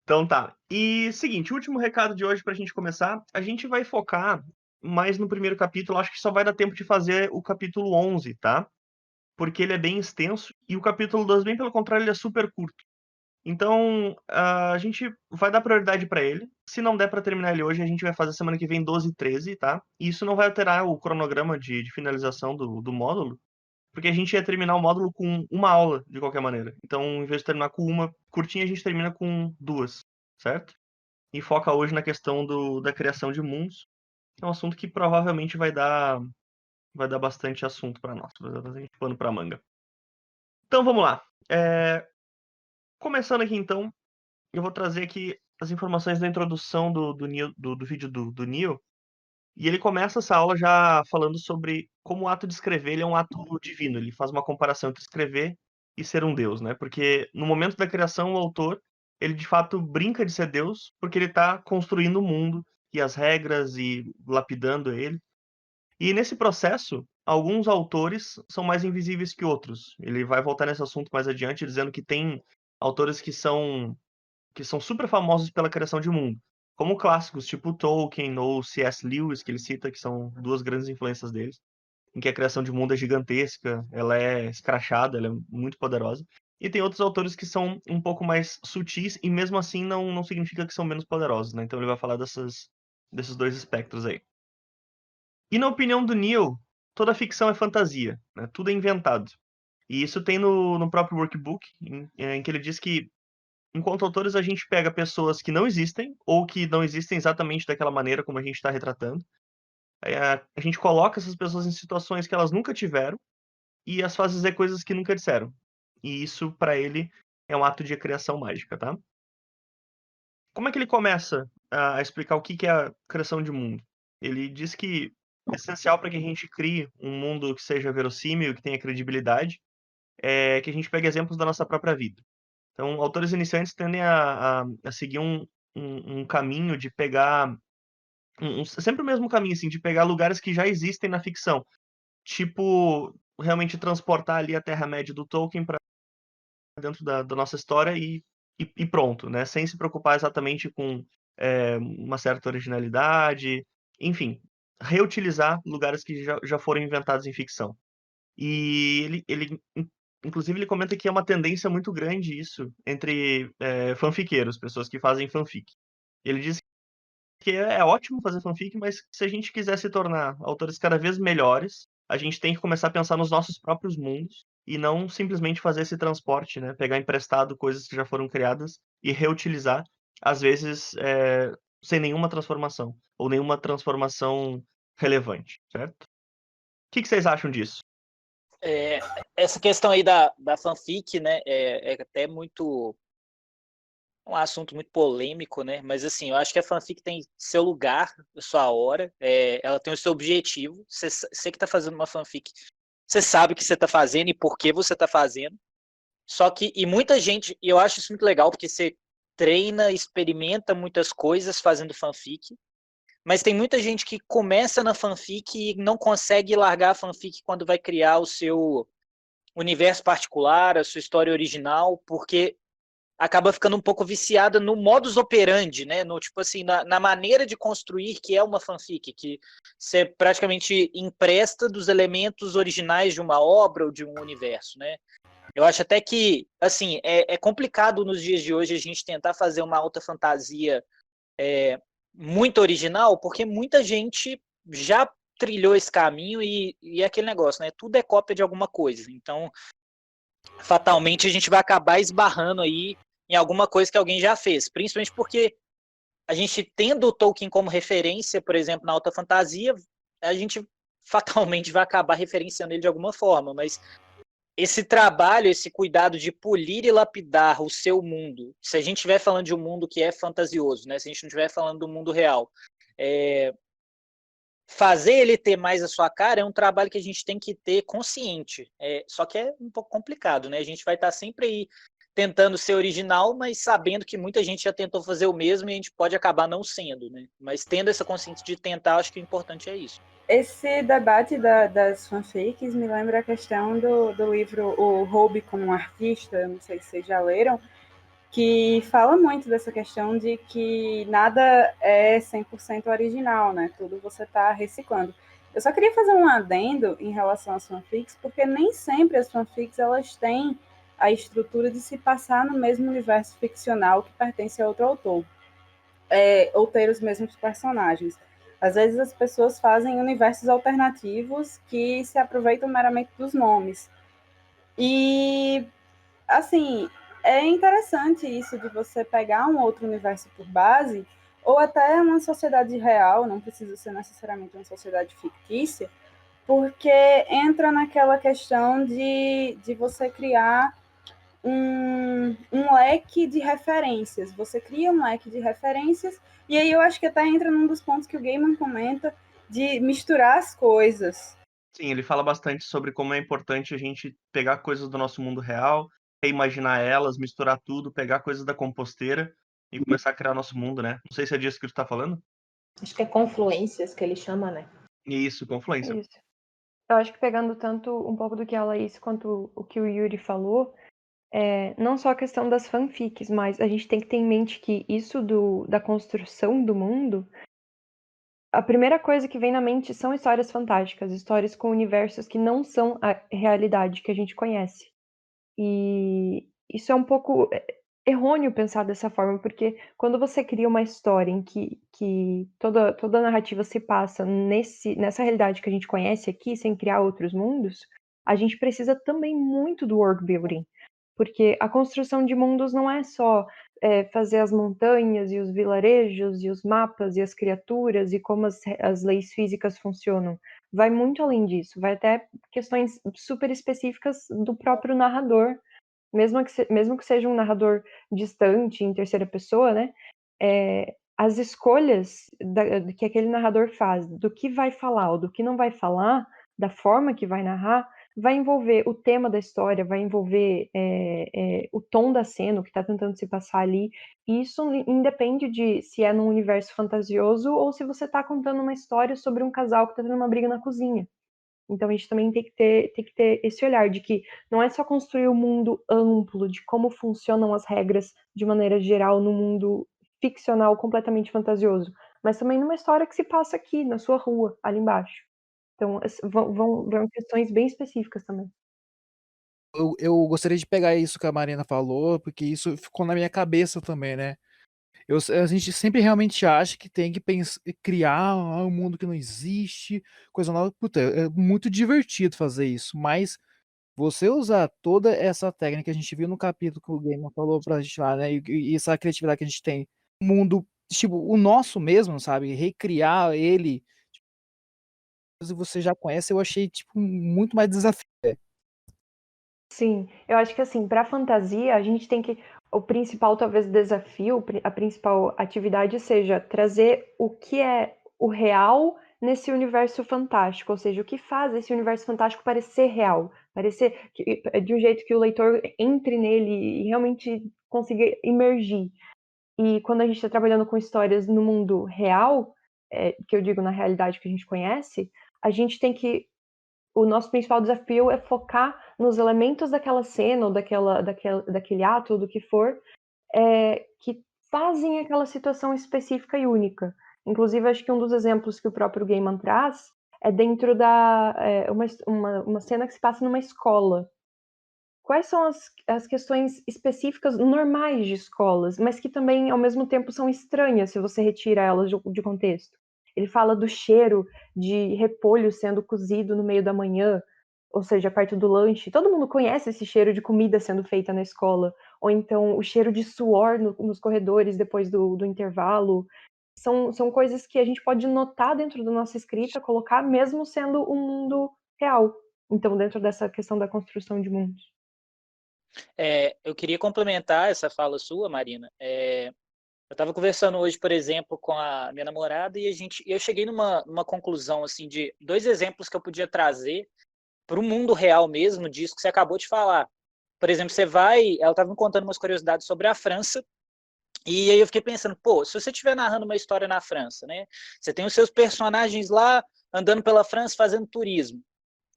Então tá. E seguinte, último recado de hoje pra gente começar, a gente vai focar mais no primeiro capítulo, acho que só vai dar tempo de fazer o capítulo 11, tá? Porque ele é bem extenso e o capítulo 2, bem pelo contrário, ele é super curto. Então, a gente vai dar prioridade pra ele. Se não der pra terminar ele hoje, a gente vai fazer semana que vem 12 e 13, tá? E isso não vai alterar o cronograma de finalização do módulo, porque a gente ia terminar o módulo com uma aula, de qualquer maneira. Então, em vez de terminar com uma curtinha, a gente termina com duas, certo? E foca hoje na questão da criação de mundos. É um assunto que provavelmente vai dar bastante assunto pra nós, vai dar bastante pano pra manga. Então, vamos lá. Começando aqui, então, eu vou trazer aqui as informações da introdução do vídeo do Neil. E ele começa essa aula já falando sobre como o ato de escrever ele é um ato divino. Ele faz uma comparação entre escrever e ser um deus, né? Porque no momento da criação, o autor, ele de fato brinca de ser deus, porque ele está construindo o mundo e as regras e lapidando ele. E nesse processo, alguns autores são mais invisíveis que outros. Ele vai voltar nesse assunto mais adiante, dizendo que tem autores que são super famosos pela criação de mundo, como clássicos tipo Tolkien ou C.S. Lewis, que ele cita, que são duas grandes influências deles, em que a criação de mundo é gigantesca, ela é escrachada, ela é muito poderosa. E tem outros autores que são um pouco mais sutis e mesmo assim não significa que são menos poderosos, né? Então ele vai falar desses dois espectros aí. E na opinião do Neil, toda ficção é fantasia, né? Tudo é inventado. E isso tem no próprio workbook, em que ele diz que enquanto autores, a gente pega pessoas que não existem, ou que não existem exatamente daquela maneira como a gente está retratando. A gente coloca essas pessoas em situações que elas nunca tiveram e as faz dizer coisas que nunca disseram. E isso, para ele, é um ato de criação mágica, tá? Como é que ele começa a explicar o que é a criação de mundo? Ele diz que é essencial para que a gente crie um mundo que seja verossímil, que tenha credibilidade, é que a gente pegue exemplos da nossa própria vida. Então, autores iniciantes tendem a seguir um caminho de pegar sempre o mesmo caminho, assim, de pegar lugares que já existem na ficção. Tipo, realmente transportar ali a Terra-média do Tolkien para dentro da nossa história e pronto, né? Sem se preocupar exatamente com uma certa originalidade. Enfim, reutilizar lugares que já foram inventados em ficção. E inclusive, ele comenta que é uma tendência muito grande isso entre fanfiqueiros, pessoas que fazem fanfic. Ele diz que é ótimo fazer fanfic, mas se a gente quiser se tornar autores cada vez melhores, a gente tem que começar a pensar nos nossos próprios mundos e não simplesmente fazer esse transporte, né? Pegar emprestado coisas que já foram criadas e reutilizar, às vezes sem nenhuma transformação, ou nenhuma transformação relevante, certo? O que vocês acham disso? É, essa questão aí da fanfic, né, é até muito um assunto muito polêmico, né? Mas assim, eu acho que a fanfic tem seu lugar, sua hora, ela tem o seu objetivo. Você que está fazendo uma fanfic, você sabe o que você está fazendo e por que você está fazendo. Só que, e muita gente, e eu acho isso muito legal, porque você treina, experimenta muitas coisas fazendo fanfic, mas tem muita gente que começa na fanfic e não consegue largar a fanfic quando vai criar o seu universo particular, a sua história original, porque acaba ficando um pouco viciada no modus operandi, né? No tipo assim, na maneira de construir que é uma fanfic, que você praticamente empresta dos elementos originais de uma obra ou de um universo, né? Eu acho até que, assim, é complicado nos dias de hoje a gente tentar fazer uma alta fantasia muito original, porque muita gente já trilhou esse caminho e é aquele negócio, né? Tudo é cópia de alguma coisa. Então, fatalmente, a gente vai acabar esbarrando aí em alguma coisa que alguém já fez. Principalmente porque a gente tendo o Tolkien como referência, por exemplo, na alta fantasia, a gente fatalmente vai acabar referenciando ele de alguma forma, mas esse trabalho, esse cuidado de polir e lapidar o seu mundo, se a gente estiver falando de um mundo que é fantasioso, né? Se a gente não estiver falando do mundo real, fazer ele ter mais a sua cara é um trabalho que a gente tem que ter consciente. Só que é um pouco complicado, né? A gente vai estar sempre aí tentando ser original, mas sabendo que muita gente já tentou fazer o mesmo e a gente pode acabar não sendo, né? Mas tendo essa consciência de tentar, acho que o importante é isso. Esse debate das fanfics me lembra a questão do livro O Hobby como um Artista, não sei se vocês já leram, que fala muito dessa questão de que nada é 100% original, né? Tudo você está reciclando. Eu só queria fazer um adendo em relação às fanfics, porque nem sempre as fanfics elas têm a estrutura de se passar no mesmo universo ficcional que pertence a outro autor, ou ter os mesmos personagens. Às vezes as pessoas fazem universos alternativos que se aproveitam meramente dos nomes. E, assim, é interessante isso de você pegar um outro universo por base, ou até uma sociedade real, não precisa ser necessariamente uma sociedade fictícia, porque entra naquela questão de você criar um leque de referências. Você cria um leque de referências, e aí eu acho que até entra num dos pontos que o Gaiman comenta de misturar as coisas. Sim, ele fala bastante sobre como é importante a gente pegar coisas do nosso mundo real, reimaginar elas, misturar tudo, pegar coisas da composteira e começar a criar nosso mundo, né? Não sei se é disso que tu tá falando. Acho que é confluências que ele chama, né? Isso, confluência. Isso. Eu acho que pegando tanto um pouco do que a Laís quanto o que o Yuri falou, não só a questão das fanfics, mas a gente tem que ter em mente que isso da construção do mundo, a primeira coisa que vem na mente são histórias fantásticas, histórias com universos que não são a realidade que a gente conhece. E isso é um pouco errôneo pensar dessa forma, porque quando você cria uma história em que toda a narrativa se passa nessa realidade que a gente conhece aqui, sem criar outros mundos, a gente precisa também muito do world building, porque a construção de mundos não é só fazer as montanhas e os vilarejos e os mapas e as criaturas e como as leis físicas funcionam. Vai muito além disso, vai até questões super específicas do próprio narrador, mesmo que seja um narrador distante, em terceira pessoa, né? As escolhas que aquele narrador faz, do que vai falar ou do que não vai falar, da forma que vai narrar, vai envolver o tema da história, vai envolver o tom da cena, o que está tentando se passar ali. E isso independe de se é num universo fantasioso ou se você está contando uma história sobre um casal que está tendo uma briga na cozinha. Então a gente também tem que ter esse olhar de que não é só construir um mundo amplo de como funcionam as regras de maneira geral no mundo ficcional completamente fantasioso, mas também numa história que se passa aqui, na sua rua, ali embaixo. Então vão questões bem específicas também. Eu gostaria de pegar isso que a Marina falou, porque isso ficou na minha cabeça também, né? A gente sempre realmente acha que tem que criar um mundo que não existe, coisa nova. Puta, é muito divertido fazer isso, mas você usar toda essa técnica que a gente viu no capítulo que o Gamer falou pra gente lá, né? E essa criatividade que a gente tem, um mundo, tipo, o nosso mesmo, sabe? Recriar ele, se você já conhece, eu achei, tipo, muito mais desafio. Sim, eu acho que assim, para fantasia, a gente tem que. O principal, talvez, desafio, a principal atividade seja trazer o que é o real nesse universo fantástico, ou seja, o que faz esse universo fantástico parecer real, parecer de um jeito que o leitor entre nele e realmente consiga imergir. E quando a gente está trabalhando com histórias no mundo real, que eu digo na realidade que a gente conhece, a gente tem que o nosso principal desafio é focar nos elementos daquela cena ou daquele ato, ou do que for, que fazem aquela situação específica e única. Inclusive, acho que um dos exemplos que o próprio Gaiman traz é dentro uma cena que se passa numa escola. Quais são as questões específicas normais de escolas, mas que também, ao mesmo tempo, são estranhas se você retira elas de contexto? Ele fala do cheiro de repolho sendo cozido no meio da manhã, ou seja, perto do lanche. Todo mundo conhece esse cheiro de comida sendo feita na escola. Ou então o cheiro de suor nos corredores depois do intervalo. São coisas que a gente pode notar dentro da nossa escrita, colocar mesmo sendo um mundo real. Então, dentro dessa questão da construção de mundos. Eu queria complementar essa fala sua, Marina. Eu estava conversando hoje, por exemplo, com a minha namorada e eu cheguei numa conclusão assim de 2 exemplos que eu podia trazer para o mundo real mesmo disso que você acabou de falar. Por exemplo, ela estava me contando umas curiosidades sobre a França e aí eu fiquei pensando, pô, se você estiver narrando uma história na França, né? Você tem os seus personagens lá andando pela França fazendo turismo.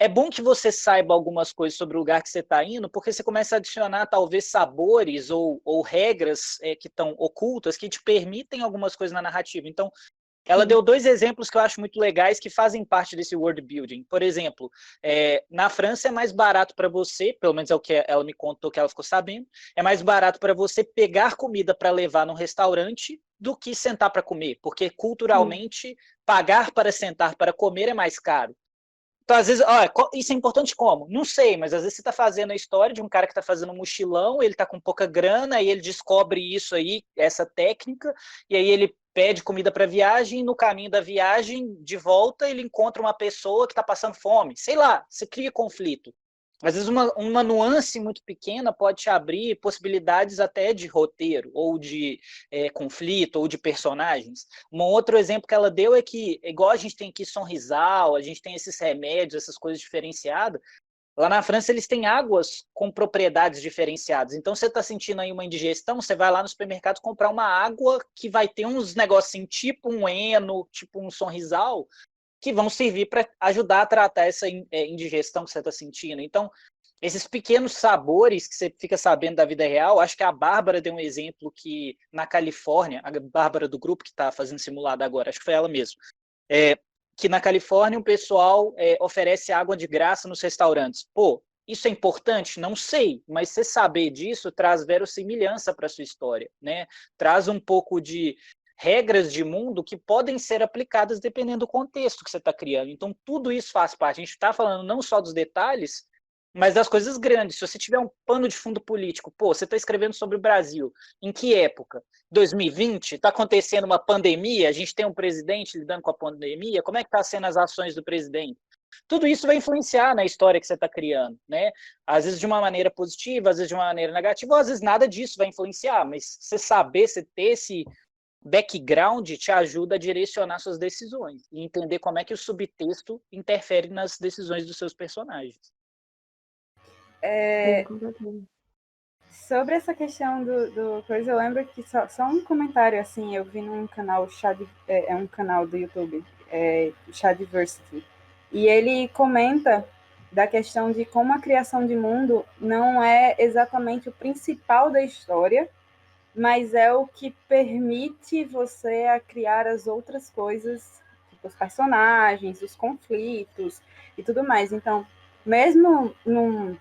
é bom que você saiba algumas coisas sobre o lugar que você está indo, porque você começa a adicionar talvez sabores ou regras que estão ocultas que te permitem algumas coisas na narrativa. Então, ela deu 2 exemplos que eu acho muito legais que fazem parte desse world building. Por exemplo, na França é mais barato para você, pelo menos é o que ela me contou que ela ficou sabendo, é mais barato para você pegar comida para levar num restaurante do que sentar para comer, porque culturalmente pagar para sentar para comer é mais caro. Então, às vezes, isso é importante como? Não sei, mas às vezes você está fazendo a história de um cara que está fazendo um mochilão, ele está com pouca grana, e ele descobre isso aí, essa técnica, e aí ele pede comida para viagem, e no caminho da viagem, de volta, ele encontra uma pessoa que está passando fome. Sei lá, você cria conflito. Às vezes uma nuance muito pequena pode te abrir possibilidades até de roteiro, ou de conflito, ou de personagens. Um outro exemplo que ela deu é que, igual a gente tem aqui Sonrisal, a gente tem esses remédios, essas coisas diferenciadas, lá na França eles têm águas com propriedades diferenciadas. Então você está sentindo aí uma indigestão, você vai lá no supermercado comprar uma água que vai ter uns negocinhos tipo um Eno, tipo um Sonrisal, que vão servir para ajudar a tratar essa indigestão que você está sentindo. Então, esses pequenos sabores que você fica sabendo da vida real, acho que a Bárbara deu um exemplo que na Califórnia, a Bárbara do grupo que está fazendo simulado agora, acho que foi ela mesmo, que na Califórnia o pessoal oferece água de graça nos restaurantes. Pô, isso é importante? Não sei, mas você saber disso traz verossimilhança para a sua história, né? Traz um pouco de regras de mundo que podem ser aplicadas dependendo do contexto que você está criando. Então, tudo isso faz parte. A gente está falando não só dos detalhes, mas das coisas grandes. Se você tiver um pano de fundo político, pô, você está escrevendo sobre o Brasil. Em que época? 2020? Está acontecendo uma pandemia? A gente tem um presidente lidando com a pandemia? Como é que estão sendo as ações do presidente? Tudo isso vai influenciar na história que você está criando, né? Às vezes de uma maneira positiva, às vezes de uma maneira negativa, ou às vezes nada disso vai influenciar, mas você saber, você ter esse background te ajuda a direcionar suas decisões e entender como é que o subtexto interfere nas decisões dos seus personagens. Sobre essa questão do coisa, eu lembro que só um comentário assim, eu vi num canal, um canal do YouTube, Chadiversity, e ele comenta da questão de como a criação de mundo não é exatamente o principal da história, mas é o que permite você a criar as outras coisas, tipo os personagens, os conflitos e tudo mais. Então, mesmo num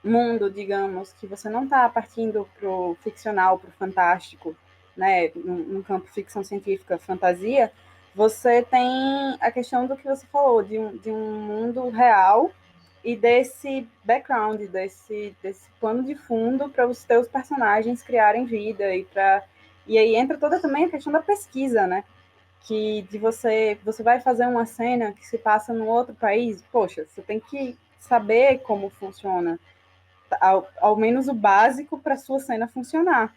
mundo, digamos, que você não está partindo para o ficcional, para o fantástico, né, num campo ficção científica, fantasia, você tem a questão do que você falou, de um mundo real e desse background, desse plano de fundo para os teus personagens criarem vida e aí entra toda também a questão da pesquisa, né? Que de você vai fazer uma cena que se passa num outro país, poxa, você tem que saber como funciona, ao menos o básico para sua cena funcionar.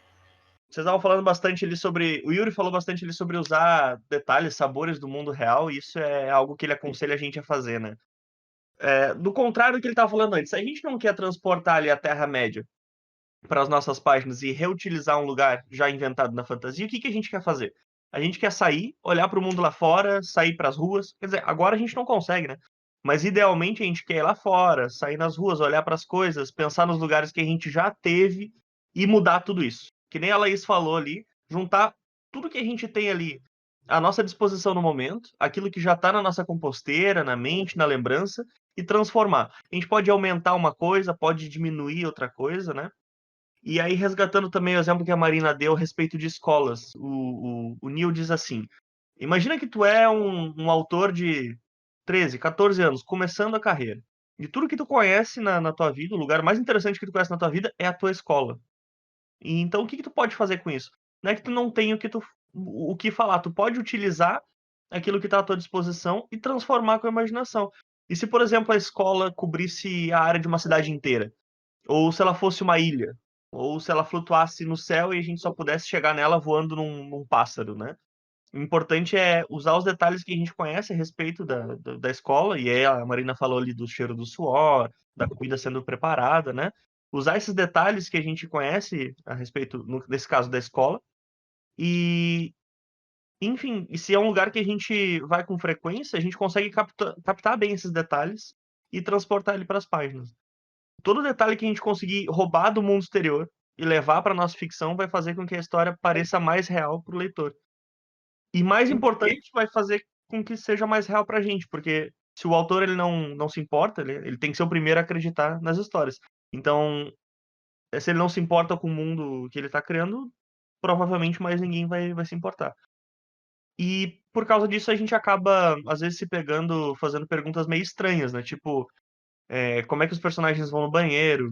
Vocês estavam falando bastante ali sobre... O Yuri falou bastante ali sobre usar detalhes, sabores do mundo real, e isso é algo que ele aconselha a gente a fazer, né? Do contrário do que ele estava falando antes, se a gente não quer transportar ali a Terra-média para as nossas páginas e reutilizar um lugar já inventado na fantasia, o que a gente quer fazer? A gente quer sair, olhar para o mundo lá fora, sair para as ruas. Quer dizer, agora a gente não consegue, né? Mas idealmente a gente quer ir lá fora, sair nas ruas, olhar para as coisas, pensar nos lugares que a gente já teve e mudar tudo isso. Que nem a Laís falou ali, juntar tudo que a gente tem ali à nossa disposição no momento, aquilo que já está na nossa composteira, na mente, na lembrança, e transformar. A gente pode aumentar uma coisa, pode diminuir outra coisa, né? E aí, resgatando também o exemplo que a Marina deu a respeito de escolas, o Neil diz assim, imagina que tu é um autor de 13, 14 anos, começando a carreira. E tudo que tu conhece na tua vida, o lugar mais interessante que tu conhece na tua vida é a tua escola. E então, o que tu pode fazer com isso? Não é que tu não tenha o que falar, tu pode utilizar aquilo que está à tua disposição e transformar com a imaginação. E se, por exemplo, a escola cobrisse a área de uma cidade inteira? Ou se ela fosse uma ilha? Ou se ela flutuasse no céu e a gente só pudesse chegar nela voando num pássaro, né? O importante é usar os detalhes que a gente conhece a respeito da escola, e aí a Marina falou ali do cheiro do suor, da comida sendo preparada, né? Usar esses detalhes que a gente conhece a respeito, nesse caso, da escola, e, enfim, e se é um lugar que a gente vai com frequência, a gente consegue captar bem esses detalhes e transportar ele para as páginas. Todo detalhe que a gente conseguir roubar do mundo exterior e levar para nossa ficção vai fazer com que a história pareça mais real para o leitor. E mais importante, vai fazer com que seja mais real para a gente, porque se o autor ele não se importa, ele tem que ser o primeiro a acreditar nas histórias. Então, se ele não se importa com o mundo que ele está criando, provavelmente mais ninguém vai se importar. E por causa disso a gente acaba, às vezes, se pegando, fazendo perguntas meio estranhas, né? Tipo, como é que os personagens vão no banheiro?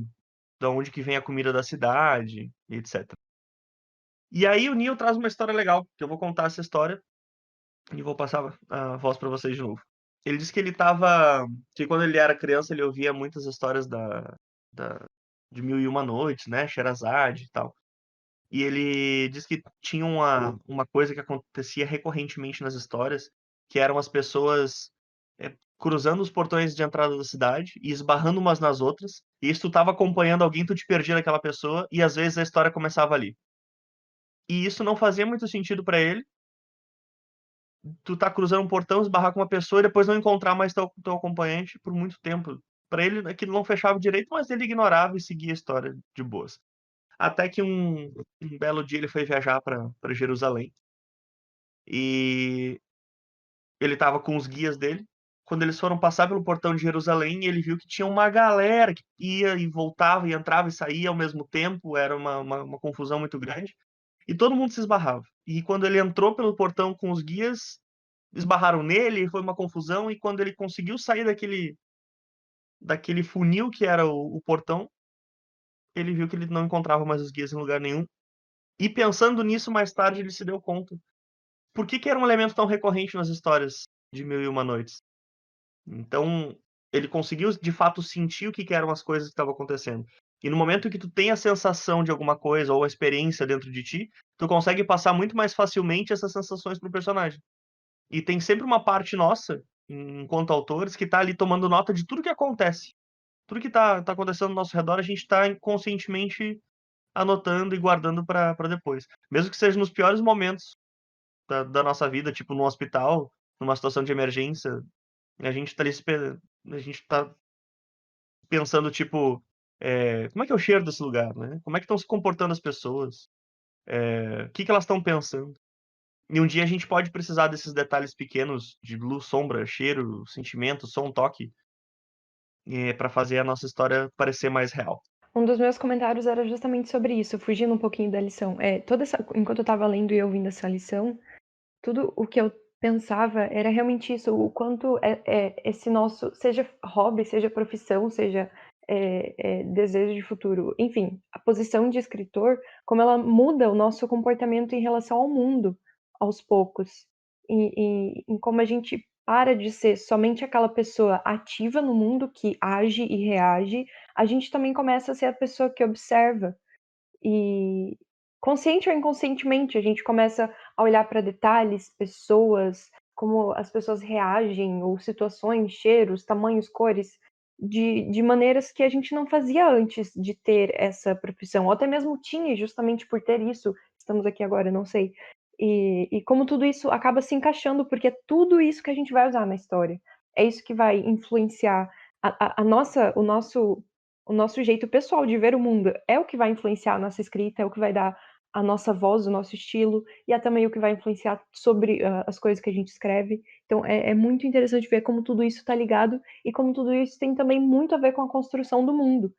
De onde que vem a comida da cidade? E etc. E aí o Neil traz uma história legal, que eu vou contar essa história e vou passar a voz para vocês de novo. Ele disse que que quando ele era criança ele ouvia muitas histórias de Mil e Uma Noites, né? Sherazade e tal. E ele diz que tinha uma coisa que acontecia recorrentemente nas histórias, que eram as pessoas cruzando os portões de entrada da cidade e esbarrando umas nas outras. E se tu tava acompanhando alguém, tu te perdia daquela pessoa e às vezes a história começava ali. E isso não fazia muito sentido pra ele. Tu tá cruzando um portão, esbarrar com uma pessoa e depois não encontrar mais teu acompanhante por muito tempo. Pra ele aquilo não fechava direito, mas ele ignorava e seguia a história de boas. Até que um belo dia ele foi viajar para Jerusalém. E ele tava com os guias dele. Quando eles foram passar pelo portão de Jerusalém, ele viu que tinha uma galera que ia e voltava, e entrava e saía ao mesmo tempo. Era uma confusão muito grande. E todo mundo se esbarrava. E quando ele entrou pelo portão com os guias, esbarraram nele, foi uma confusão. E quando ele conseguiu sair daquele funil que era o portão, ele viu que ele não encontrava mais os guias em lugar nenhum. E pensando nisso, mais tarde ele se deu conta. Por que era um elemento tão recorrente nas histórias de Mil e Uma Noites? Então, ele conseguiu de fato sentir o que eram as coisas que estavam acontecendo. E no momento que tu tem a sensação de alguma coisa ou a experiência dentro de ti, tu consegue passar muito mais facilmente essas sensações pro personagem. E tem sempre uma parte nossa, enquanto autores, que tá ali tomando nota de tudo que acontece. Tudo que tá acontecendo ao nosso redor, a gente tá inconscientemente anotando e guardando para depois. Mesmo que seja nos piores momentos da nossa vida, tipo no hospital, numa situação de emergência, a gente tá ali, a gente tá pensando, tipo, como é que é o cheiro desse lugar, né? Como é que estão se comportando as pessoas? O que elas estão pensando? E um dia a gente pode precisar desses detalhes pequenos de luz, sombra, cheiro, sentimento, som, toque, para fazer a nossa história parecer mais real. Um dos meus comentários era justamente sobre isso, fugindo um pouquinho da lição. Enquanto eu estava lendo e ouvindo essa lição, tudo o que eu pensava era realmente isso, o quanto esse nosso, seja hobby, seja profissão, seja desejo de futuro, enfim, a posição de escritor, como ela muda o nosso comportamento em relação ao mundo, aos poucos, e em como a gente para de ser somente aquela pessoa ativa no mundo que age e reage, a gente também começa a ser a pessoa que observa. E consciente ou inconscientemente, a gente começa a olhar para detalhes, pessoas, como as pessoas reagem, ou situações, cheiros, tamanhos, cores, de maneiras que a gente não fazia antes de ter essa profissão, ou até mesmo tinha, justamente por ter isso, estamos aqui agora, não sei. E como tudo isso acaba se encaixando, porque é tudo isso que a gente vai usar na história. É isso que vai influenciar o nosso jeito pessoal de ver o mundo, é o que vai influenciar a nossa escrita, é o que vai dar a nossa voz, o nosso estilo, e é também o que vai influenciar sobre as coisas que a gente escreve. Então é muito interessante ver como tudo isso está ligado e como tudo isso tem também muito a ver com a construção do mundo.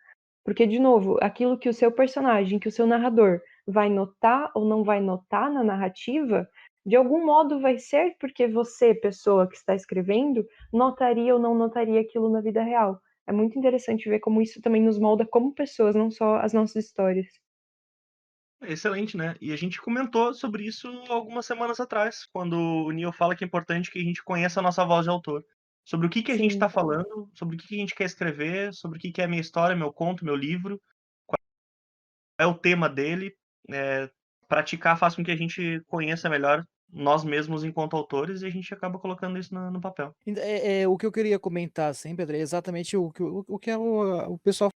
Porque, de novo, aquilo que o seu personagem, que o seu narrador vai notar ou não vai notar na narrativa, de algum modo vai ser porque você, pessoa que está escrevendo, notaria ou não notaria aquilo na vida real. É muito interessante ver como isso também nos molda como pessoas, não só as nossas histórias. Excelente, né? E a gente comentou sobre isso algumas semanas atrás, quando o Neil fala que é importante que a gente conheça a nossa voz de autor. Sobre o que a gente Sim. está falando, sobre o que a gente quer escrever, sobre o que é a minha história, meu conto, meu livro, qual é o tema dele. Praticar faz com que a gente conheça melhor nós mesmos enquanto autores e a gente acaba colocando isso no papel. O que eu queria comentar sempre, André, é exatamente o que o pessoal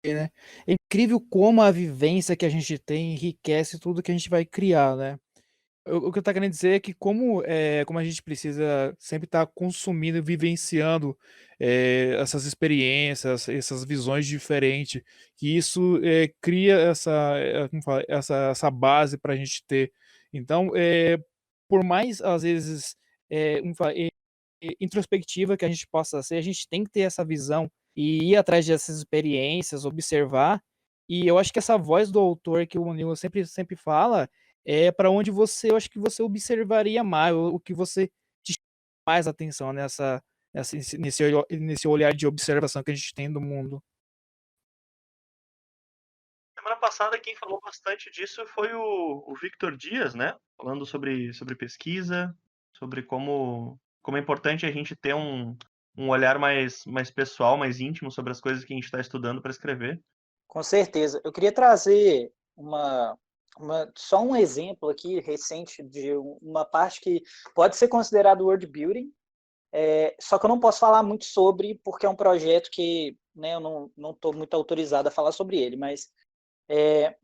fala, né? É incrível como a vivência que a gente tem enriquece tudo que a gente vai criar, né? O que eu tô querendo dizer é que como a gente precisa sempre estar consumindo e vivenciando essas experiências, essas visões diferentes, que isso cria como fala, essa base para a gente ter. Então, por mais, às vezes, como fala, introspectiva que a gente possa ser, a gente tem que ter essa visão e ir atrás dessas experiências, observar. E eu acho que essa voz do autor que o Neil sempre fala é para onde eu acho que você observaria mais, o que você te chama mais atenção nesse olhar de observação que a gente tem do mundo. Semana passada quem falou bastante disso foi o Victor Dias, né? Falando sobre pesquisa, sobre como é importante a gente ter um olhar mais pessoal, mais íntimo sobre as coisas que a gente está estudando para escrever. Com certeza. Eu queria trazer só um exemplo aqui recente de uma parte que pode ser considerado world building, só que eu não posso falar muito sobre, porque é um projeto que, né, eu não estou muito autorizado a falar sobre ele, mas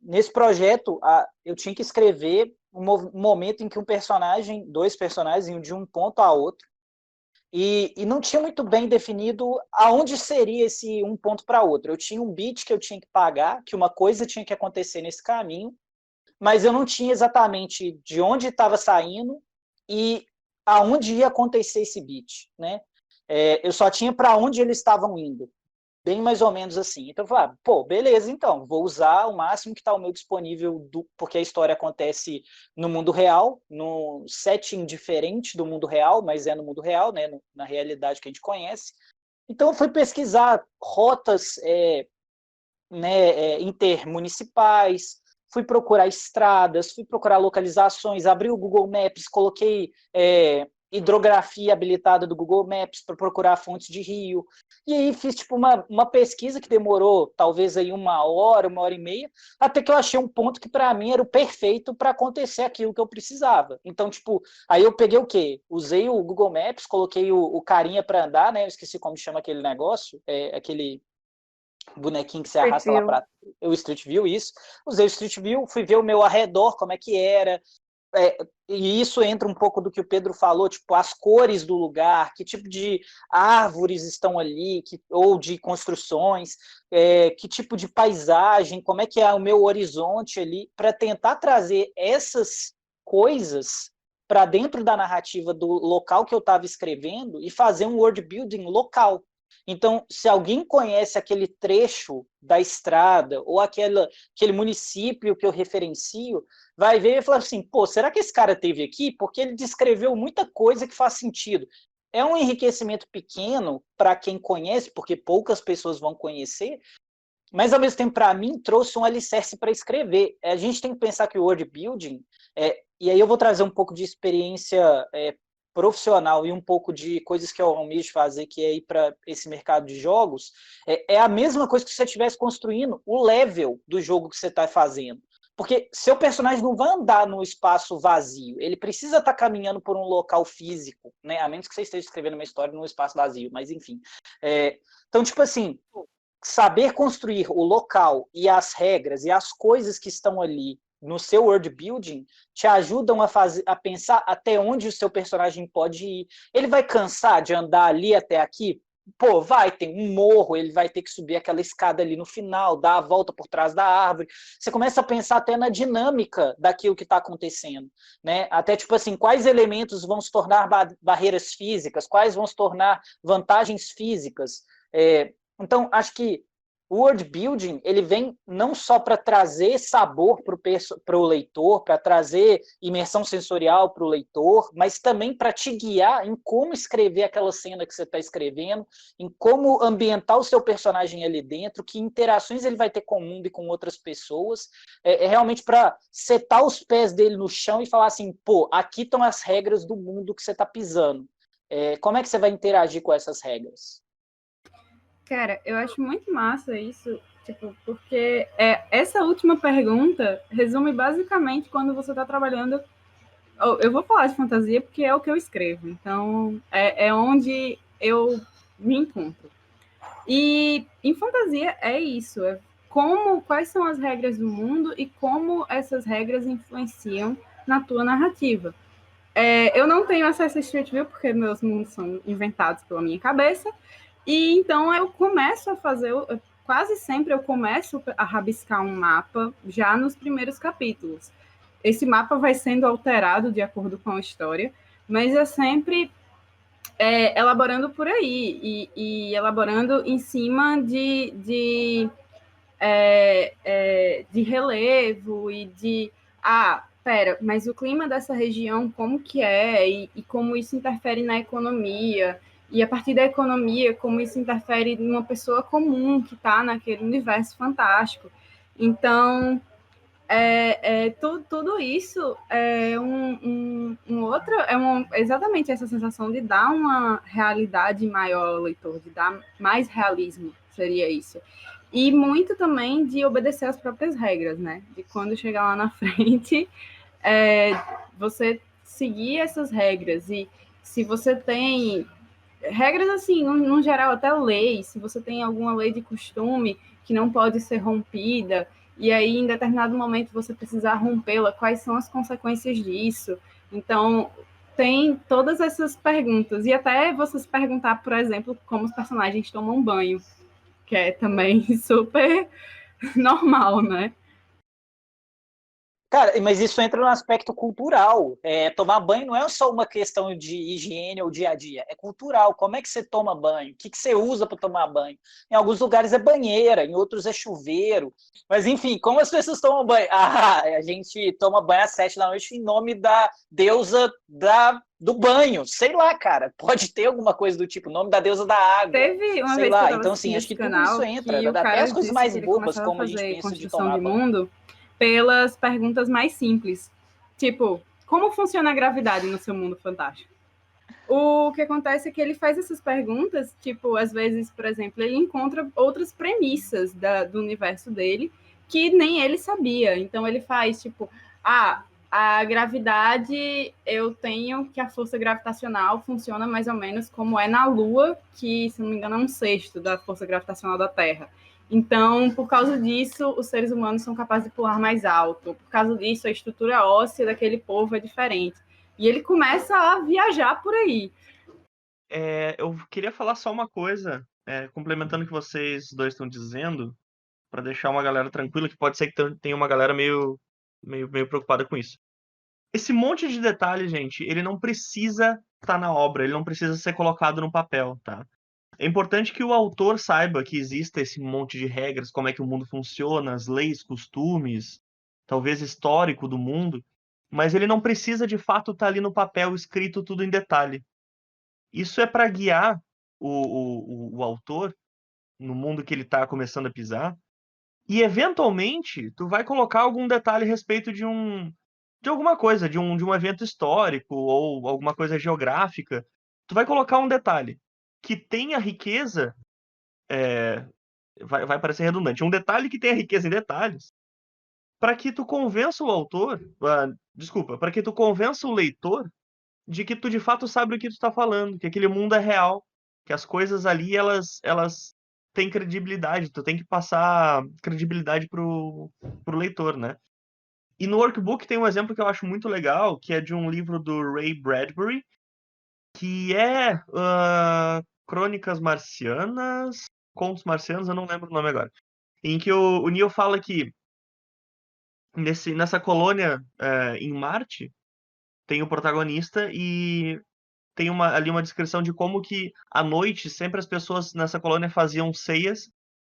nesse projeto eu tinha que escrever um momento em que dois personagens iam de um ponto a outro, e não tinha muito bem definido aonde seria esse um ponto para outro. Eu tinha um bit que eu tinha que pagar, que uma coisa tinha que acontecer nesse caminho, mas eu não tinha exatamente de onde estava saindo e aonde ia acontecer esse bit, né? Eu só tinha para onde eles estavam indo, bem mais ou menos assim. Então eu falei, pô, beleza, então, vou usar o máximo que está o meu disponível, porque a história acontece no mundo real, no setting diferente do mundo real, mas é no mundo real, né, na realidade que a gente conhece. Então eu fui pesquisar rotas intermunicipais, fui procurar estradas, fui procurar localizações, abri o Google Maps, coloquei hidrografia habilitada do Google Maps para procurar fontes de rio, e aí fiz tipo uma pesquisa que demorou talvez aí 1 hora e meia, até que eu achei um ponto que para mim era o perfeito para acontecer aquilo que eu precisava. Então, tipo, aí eu peguei o quê? Usei o Google Maps, coloquei o carinha para andar, né? Eu esqueci como chama aquele negócio, aquele bonequinho que você Street arrasta lá View. para o Street View, isso. Usei o Street View, fui ver o meu arredor, como é que era, e isso entra um pouco do que o Pedro falou, tipo, as cores do lugar, que tipo de árvores estão ali, ou de construções, que tipo de paisagem, como é que é o meu horizonte ali, para tentar trazer essas coisas para dentro da narrativa do local que eu estava escrevendo e fazer um world building local. Então, se alguém conhece aquele trecho da estrada ou aquele município que eu referencio, vai ver e falar assim, pô, será que esse cara teve aqui? Porque ele descreveu muita coisa que faz sentido. É um enriquecimento pequeno para quem conhece, porque poucas pessoas vão conhecer, mas ao mesmo tempo, para mim, trouxe um alicerce para escrever. A gente tem que pensar que o world building, e aí eu vou trazer um pouco de experiência profissional e um pouco de coisas que eu almejo fazer, que é ir para esse mercado de jogos, é a mesma coisa que você estivesse construindo o level do jogo que você está fazendo. Porque seu personagem não vai andar no espaço vazio, ele precisa estar caminhando por um local físico, né? A menos que você esteja escrevendo uma história num espaço vazio, mas enfim. Então, tipo assim, saber construir o local e as regras e as coisas que estão ali no seu world building te ajudam a pensar até onde o seu personagem pode ir. Ele vai cansar de andar ali até aqui? Pô, tem um morro, ele vai ter que subir aquela escada ali no final, dar a volta por trás da árvore. Você começa a pensar até na dinâmica daquilo que está acontecendo, né? Até tipo assim, quais elementos vão se tornar barreiras físicas, quais vão se tornar vantagens físicas. Então, acho que o world building ele vem não só para trazer sabor para o leitor, para trazer imersão sensorial para o leitor, mas também para te guiar em como escrever aquela cena que você está escrevendo, em como ambientar o seu personagem ali dentro, que interações ele vai ter com o mundo e com outras pessoas. É realmente para setar os pés dele no chão e falar assim, pô, aqui estão as regras do mundo que você está pisando. Como é que você vai interagir com essas regras? Cara, eu acho muito massa isso, tipo, porque essa última pergunta resume basicamente quando você está trabalhando. Eu vou falar de fantasia porque é o que eu escrevo, então é onde eu me encontro. E em fantasia é isso, quais são as regras do mundo e como essas regras influenciam na tua narrativa. Eu não tenho acesso a Street View porque meus mundos são inventados pela minha cabeça, e então eu começo a fazer, quase sempre eu começo a rabiscar um mapa já nos primeiros capítulos. Esse mapa vai sendo alterado de acordo com a história, mas é sempre elaborando por aí, e elaborando em cima de relevo e de pera, mas o clima dessa região, como que é, e como isso interfere na economia, e a partir da economia, como isso interfere numa pessoa comum que está naquele universo fantástico. Então, tudo isso é outro, exatamente essa sensação de dar uma realidade maior ao leitor, de dar mais realismo, seria isso. E muito também de obedecer às próprias regras, né? De quando chegar lá na frente, você seguir essas regras. E se você tem regras assim, no geral, até leis, se você tem alguma lei de costume que não pode ser rompida, e aí em determinado momento você precisar rompê-la, quais são as consequências disso? Então, tem todas essas perguntas. E até você se perguntar, por exemplo, como os personagens tomam banho, que é também super normal, né? Cara, mas isso entra no aspecto cultural. Tomar banho não é só uma questão de higiene ou dia a dia, é cultural. Como é que você toma banho? O que você usa para tomar banho? Em alguns lugares é banheira, em outros é chuveiro. Mas, enfim, como as pessoas tomam banho? A gente toma banho às 7 da noite em nome da deusa do banho. Sei lá, cara. Pode ter alguma coisa do tipo, nome da deusa da água. Teve uma sei vez lá. que eu tava Então, assim, assistindo acho esse que tudo canal isso entra. que o Até cara as coisas disse mais que ele bobas, começava a como a gente fazer pensa de construção tomar de banho. mundo pelas perguntas mais simples. Tipo, como funciona a gravidade no seu mundo fantástico? O que acontece é que ele faz essas perguntas, tipo, às vezes, por exemplo, ele encontra outras premissas do universo dele que nem ele sabia. Então ele faz, tipo, a gravidade, eu tenho que a força gravitacional funciona mais ou menos como é na Lua, que, se não me engano, é 1/6 da força gravitacional da Terra. Então, por causa disso, os seres humanos são capazes de pular mais alto. Por causa disso, a estrutura óssea daquele povo é diferente. E ele começa a viajar por aí. Eu queria falar só uma coisa, complementando o que vocês dois estão dizendo, para deixar uma galera tranquila, que pode ser que tenha uma galera meio preocupada com isso. Esse monte de detalhe, gente, ele não precisa estar na obra, ele não precisa ser colocado no papel, tá? É importante que o autor saiba que existe esse monte de regras, como é que o mundo funciona, as leis, costumes, talvez histórico do mundo, mas ele não precisa de fato estar ali no papel escrito tudo em detalhe. Isso é para guiar o autor no mundo que ele está começando a pisar, e eventualmente tu vai colocar algum detalhe a respeito de alguma coisa, de um evento histórico ou alguma coisa geográfica. Tu vai colocar um detalhe que tenha riqueza, vai parecer redundante, um detalhe que tenha riqueza em detalhes, para que tu convença o autor, desculpa, para que tu convença o leitor de que tu de fato sabe o que tu tá falando, que aquele mundo é real, que as coisas ali elas têm credibilidade, tu tem que passar credibilidade pro leitor, né? E no workbook tem um exemplo que eu acho muito legal, que é de um livro do Ray Bradbury, que é Crônicas Marcianas, Contos Marcianos, eu não lembro o nome agora, em que o Neil fala que nessa colônia em Marte tem o protagonista e tem ali uma descrição de como que à noite sempre as pessoas nessa colônia faziam ceias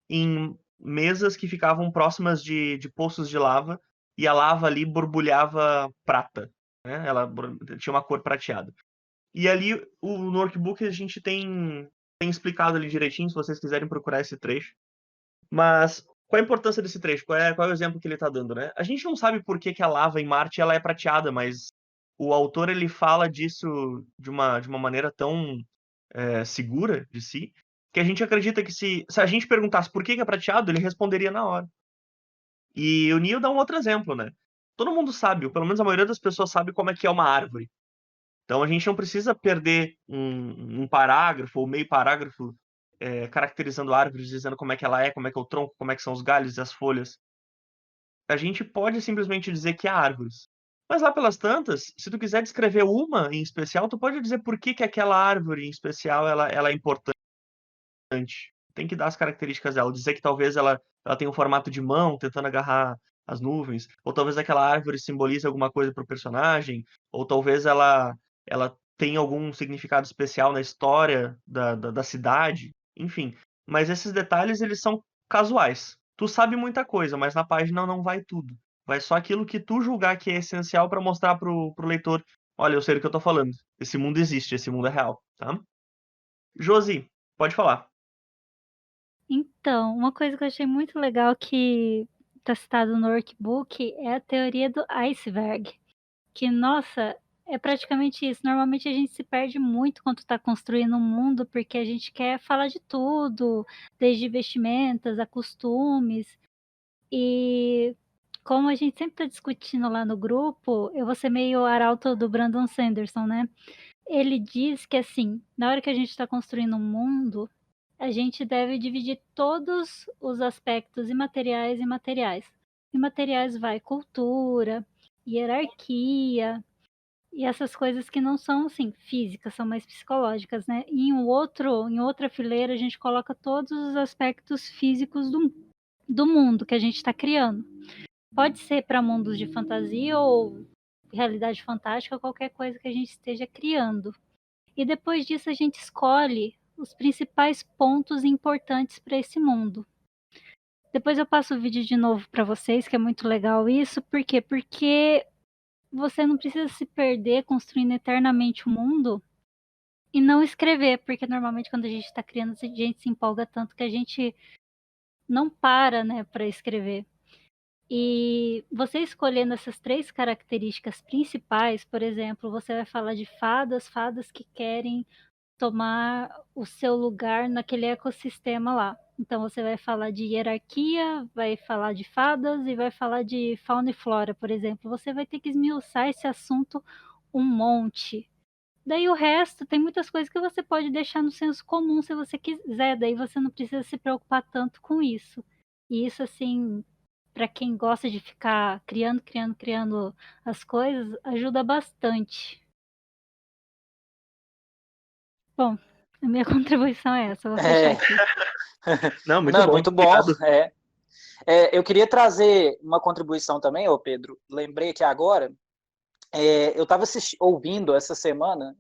em mesas que ficavam próximas de poços de lava, e a lava ali borbulhava prata, né? Ela tinha uma cor prateada. E ali no workbook a gente tem explicado ali direitinho, se vocês quiserem procurar esse trecho. Mas qual a importância desse trecho? Qual é o exemplo que ele está dando, né? A gente não sabe por que a lava em Marte ela é prateada, mas o autor ele fala disso de uma maneira tão segura de si, que a gente acredita que se a gente perguntasse por que é prateado, ele responderia na hora. E o Neil dá um outro exemplo, né? Todo mundo sabe, ou pelo menos a maioria das pessoas sabe como é que é uma árvore. Então a gente não precisa perder um parágrafo ou meio parágrafo caracterizando árvores, dizendo como é que ela é, como é que é o tronco, como é que são os galhos e as folhas. A gente pode simplesmente dizer que há árvores. Mas lá pelas tantas, se tu quiser descrever uma em especial, tu pode dizer por que aquela árvore em especial ela é importante. Tem que dar as características dela, dizer que talvez ela tem um formato de mão tentando agarrar as nuvens, ou talvez aquela árvore simbolize alguma coisa para o personagem, ou talvez ela tenha algum significado especial na história da cidade, enfim. Mas esses detalhes, eles são casuais. Tu sabe muita coisa, mas na página não vai tudo. Vai só aquilo que tu julgar que é essencial para mostrar pro leitor, olha, eu sei do que eu tô falando. Esse mundo existe, esse mundo é real, tá? Josi, pode falar. Então, uma coisa que eu achei muito legal que está citado no workbook é a teoria do iceberg, que, nossa, é praticamente isso. Normalmente a gente se perde muito quando está construindo um mundo, porque a gente quer falar de tudo, desde vestimentas a costumes. E como a gente sempre está discutindo lá no grupo, eu vou ser meio arauto do Brandon Sanderson, né? Ele diz que, assim, na hora que a gente está construindo um mundo, a gente deve dividir todos os aspectos imateriais e materiais. Imateriais vai cultura, hierarquia e essas coisas que não são assim físicas, são mais psicológicas, né? E em outra fileira a gente coloca todos os aspectos físicos do mundo que a gente está criando. Pode ser para mundos de fantasia ou realidade fantástica, qualquer coisa que a gente esteja criando. E depois disso a gente escolhe os principais pontos importantes para esse mundo. Depois eu passo o vídeo de novo para vocês, que é muito legal isso. Por quê? Porque você não precisa se perder construindo eternamente o mundo e não escrever, porque normalmente quando a gente está criando, a gente se empolga tanto que a gente não para, né, para escrever. E você escolhendo essas 3 características principais, por exemplo, você vai falar de fadas que querem tomar o seu lugar naquele ecossistema lá. Então você vai falar de hierarquia, vai falar de fadas e vai falar de fauna e flora, por exemplo. Você vai ter que esmiuçar esse assunto um monte. Daí o resto, tem muitas coisas que você pode deixar no senso comum se você quiser, daí você não precisa se preocupar tanto com isso. E isso, assim, para quem gosta de ficar criando as coisas, ajuda bastante. Bom, a minha contribuição é essa, vou fechar aqui. Não, muito Não, bom, muito bom. obrigado. Eu queria trazer uma contribuição também, ô Pedro. Lembrei que agora, eu estava ouvindo essa semana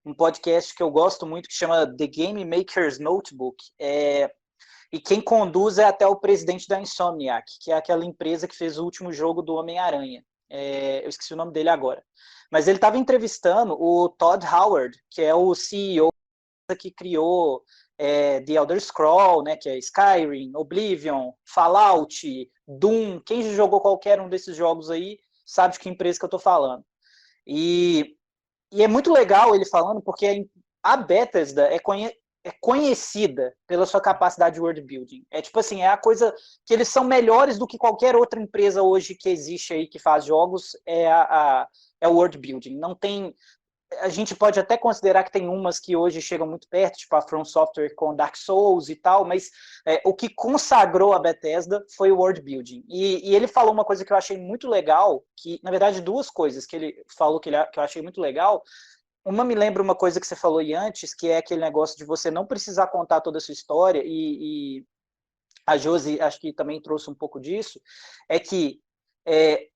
um podcast que eu gosto muito, que chama The Game Maker's Notebook. E quem conduz é até o presidente da Insomniac, que é aquela empresa que fez o último jogo do Homem-Aranha. Eu esqueci o nome dele agora. Mas ele estava entrevistando o Todd Howard, que é o CEO que criou The Elder Scrolls, né, que é Skyrim, Oblivion, Fallout, Doom. Quem já jogou qualquer um desses jogos aí sabe de que empresa que eu estou falando. E é muito legal ele falando, porque a Bethesda é conhecida pela sua capacidade de world building. É tipo assim, é a coisa que eles são melhores do que qualquer outra empresa hoje que existe aí que faz jogos, é o world building. Não tem... A gente pode até considerar que tem umas que hoje chegam muito perto, tipo a From Software com Dark Souls e tal, mas o que consagrou a Bethesda foi o world building. E ele falou uma coisa que eu achei muito legal, que, na verdade, 2 coisas que ele falou que eu achei muito legal. Uma me lembra uma coisa que você falou aí antes, que é aquele negócio de você não precisar contar toda a sua história, e a Josi acho que também trouxe um pouco disso, é que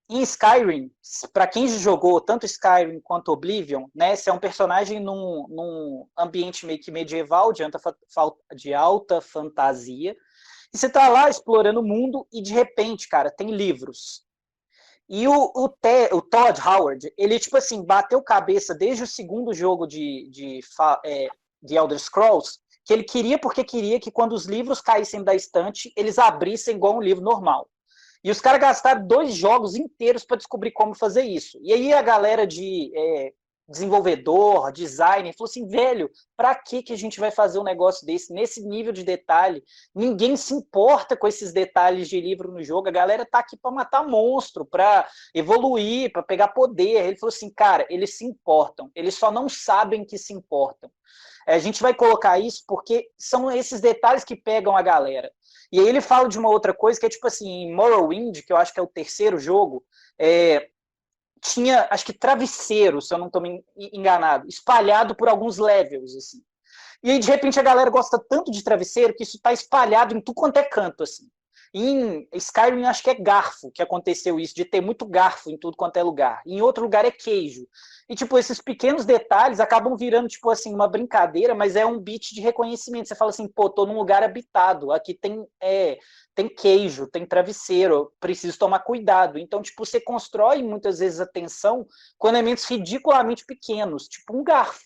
em Skyrim, para quem jogou tanto Skyrim quanto Oblivion, né, você é um personagem num ambiente meio que medieval, de alta fantasia, e você tá lá explorando o mundo e, de repente, cara, tem livros. E o Todd Howard, ele, tipo assim, bateu cabeça desde o segundo jogo de Elder Scrolls, que ele queria porque queria que quando os livros caíssem da estante, eles abrissem igual um livro normal. E os caras gastaram 2 jogos inteiros para descobrir como fazer isso. E aí a galera de desenvolvedor, designer, falou assim, velho, para que a gente vai fazer um negócio desse, nesse nível de detalhe? Ninguém se importa com esses detalhes de livro no jogo, a galera tá aqui para matar monstro, para evoluir, para pegar poder. Ele falou assim, cara, eles se importam, eles só não sabem que se importam. A gente vai colocar isso porque são esses detalhes que pegam a galera. E aí ele fala de uma outra coisa que é tipo assim, em Morrowind, que eu acho que é o terceiro jogo, tinha, acho que travesseiro, se eu não estou me enganado, espalhado por alguns levels, assim. E aí, de repente, a galera gosta tanto de travesseiro que isso está espalhado em tudo quanto é canto, assim. Em Skyrim, acho que é garfo que aconteceu isso, de ter muito garfo em tudo quanto é lugar. Em outro lugar é queijo. E, tipo, esses pequenos detalhes acabam virando, tipo assim, uma brincadeira, mas é um beat de reconhecimento. Você fala assim, pô, tô num lugar habitado, aqui tem queijo, tem travesseiro, preciso tomar cuidado. Então, tipo, você constrói muitas vezes a tensão com elementos ridiculamente pequenos, tipo um garfo.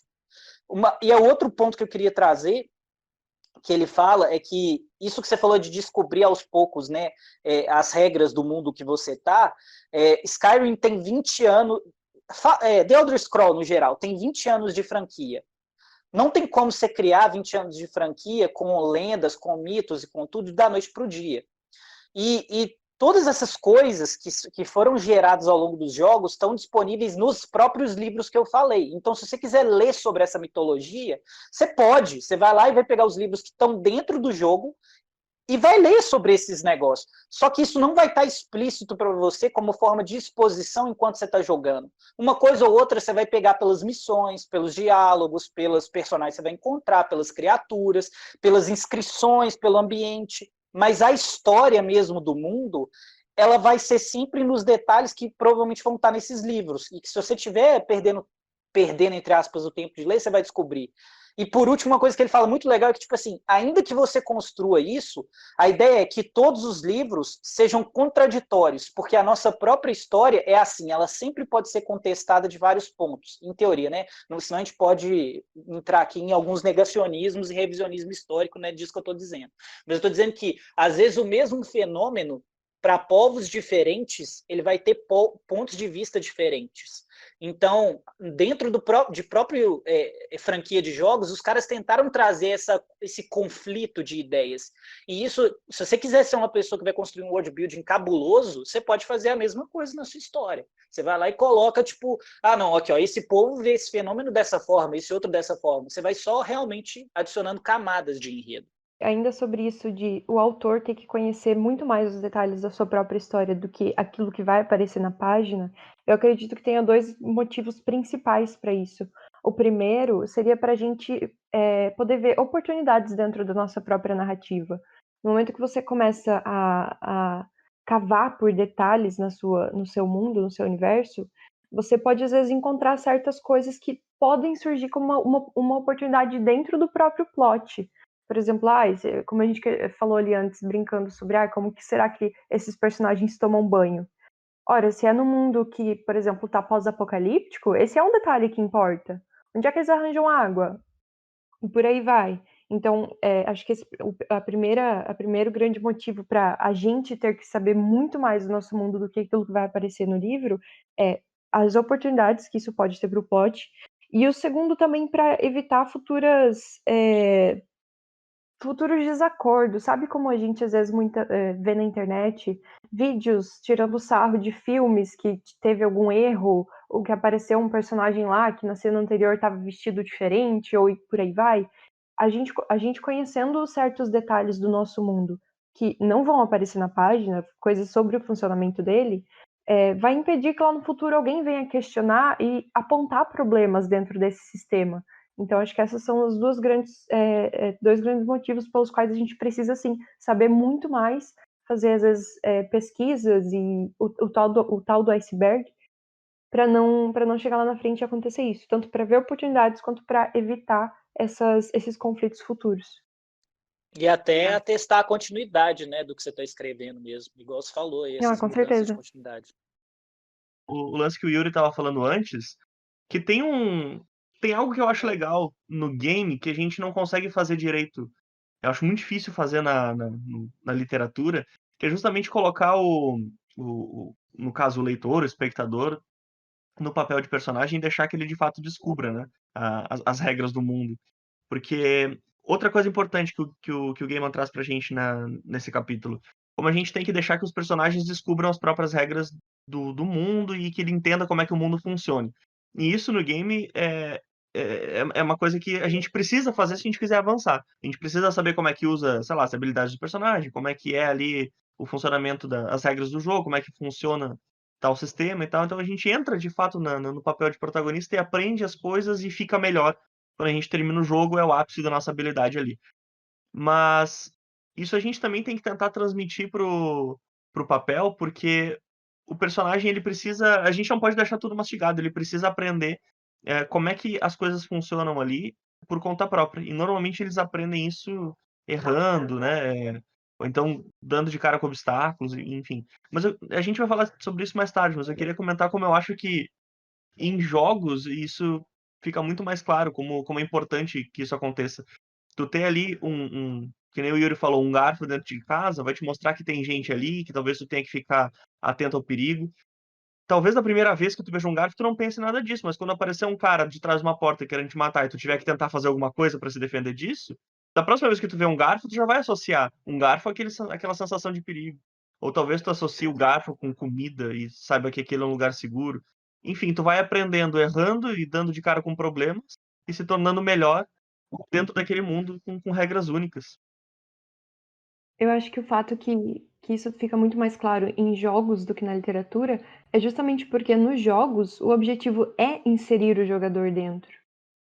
E é outro ponto que eu queria trazer, que ele fala, é que isso que você falou de descobrir aos poucos, né, as regras do mundo que você tá, Skyrim tem 20 anos, The Elder Scrolls, no geral, tem 20 anos de franquia. Não tem como você criar 20 anos de franquia com lendas, com mitos e com tudo da noite para o dia. E todas essas coisas que foram geradas ao longo dos jogos estão disponíveis nos próprios livros que eu falei. Então, se você quiser ler sobre essa mitologia, você pode. Você vai lá e vai pegar os livros que estão dentro do jogo e vai ler sobre esses negócios. Só que isso não vai estar explícito para você como forma de exposição enquanto você está jogando. Uma coisa ou outra você vai pegar pelas missões, pelos diálogos, pelos personagens que você vai encontrar, pelas criaturas, pelas inscrições, pelo ambiente. Mas a história mesmo do mundo, ela vai ser sempre nos detalhes que provavelmente vão estar nesses livros. E que se você estiver perdendo, entre aspas, o tempo de ler, você vai descobrir. E por último, uma coisa que ele fala muito legal é que, tipo assim, ainda que você construa isso, a ideia é que todos os livros sejam contraditórios, porque a nossa própria história é assim, ela sempre pode ser contestada de vários pontos, em teoria, né? Senão a gente pode entrar aqui em alguns negacionismos e revisionismo histórico, né, disso que eu estou dizendo. Mas eu estou dizendo que, às vezes, o mesmo fenômeno, para povos diferentes, ele vai ter pontos de vista diferentes. Então, dentro de próprio franquia de jogos, os caras tentaram trazer esse conflito de ideias. E isso, se você quiser ser uma pessoa que vai construir um world building cabuloso, você pode fazer a mesma coisa na sua história. Você vai lá e coloca, tipo, não, aqui, ó, esse povo vê esse fenômeno dessa forma, esse outro dessa forma. Você vai só realmente adicionando camadas de enredo. Ainda sobre isso de o autor ter que conhecer muito mais os detalhes da sua própria história do que aquilo que vai aparecer na página, eu acredito que tenha 2 motivos principais para isso. O primeiro seria para a gente poder ver oportunidades dentro da nossa própria narrativa. No momento que você começa a cavar por detalhes no seu mundo, no seu universo, você pode às vezes encontrar certas coisas que podem surgir como uma oportunidade dentro do próprio plot. Por exemplo, como a gente falou ali antes, brincando sobre como que será que esses personagens tomam banho? Ora, se é no mundo que, por exemplo, está pós-apocalíptico, esse é um detalhe que importa. Onde é que eles arranjam água? E por aí vai. Então, acho que a primeiro grande motivo para a gente ter que saber muito mais do nosso mundo do que aquilo que vai aparecer no livro é as oportunidades que isso pode ter para o plot. E o segundo também para evitar futuros desacordos. Sabe como a gente às vezes vê na internet vídeos tirando sarro de filmes que teve algum erro, ou que apareceu um personagem lá que na cena anterior estava vestido diferente, ou por aí vai? A gente conhecendo certos detalhes do nosso mundo que não vão aparecer na página, coisas sobre o funcionamento dele, vai impedir que lá no futuro alguém venha questionar e apontar problemas dentro desse sistema. Então, acho que esses são os dois grandes motivos pelos quais a gente precisa, sim, saber muito mais, fazer, às vezes, pesquisas e o tal do iceberg, para não chegar lá na frente e acontecer isso, tanto para ver oportunidades quanto para evitar esses conflitos futuros. E até atestar a continuidade, né, do que você está escrevendo mesmo, igual você falou aí, essas com mudanças certeza. de continuidade. O lance que o Yuri estava falando antes, que tem algo que eu acho legal no game que a gente não consegue fazer direito. Eu acho muito difícil fazer na literatura, que é justamente colocar no caso, o leitor, o espectador, no papel de personagem e deixar que ele de fato descubra, né, as regras do mundo. Porque outra coisa importante que o Gaiman traz pra gente nesse capítulo, como a gente tem que deixar que os personagens descubram as próprias regras do mundo e que ele entenda como é que o mundo funciona. E isso no game é uma coisa que a gente precisa fazer se a gente quiser avançar. A gente precisa saber como é que usa, sei lá, as habilidades do personagem, como é que é ali o funcionamento das regras do jogo, como é que funciona tal sistema e tal. Então a gente entra de fato no papel de protagonista e aprende as coisas e fica melhor. Quando a gente termina o jogo, é o ápice da nossa habilidade ali. Mas isso a gente também tem que tentar transmitir pro papel, porque o personagem ele precisa. A gente não pode deixar tudo mastigado, ele precisa aprender como é que as coisas funcionam ali por conta própria. E normalmente eles aprendem isso errando, né? Ou então dando de cara com obstáculos, enfim. Mas a gente vai falar sobre isso mais tarde, mas eu queria comentar como eu acho que em jogos isso fica muito mais claro, como é importante que isso aconteça. Tu ter ali que nem o Yuri falou, um garfo dentro de casa, vai te mostrar que tem gente ali, que talvez tu tenha que ficar atento ao perigo. Talvez na primeira vez que tu veja um garfo, tu não pense nada disso, mas quando aparecer um cara de trás de uma porta querendo te matar e tu tiver que tentar fazer alguma coisa pra se defender disso, da próxima vez que tu vê um garfo, tu já vai associar um garfo àquela sensação de perigo. Ou talvez tu associe o garfo com comida e saiba que aquele é um lugar seguro. Enfim, tu vai aprendendo, errando e dando de cara com problemas e se tornando melhor dentro daquele mundo com regras únicas. Eu acho que o fato que isso fica muito mais claro em jogos do que na literatura é justamente porque nos jogos o objetivo é inserir o jogador dentro.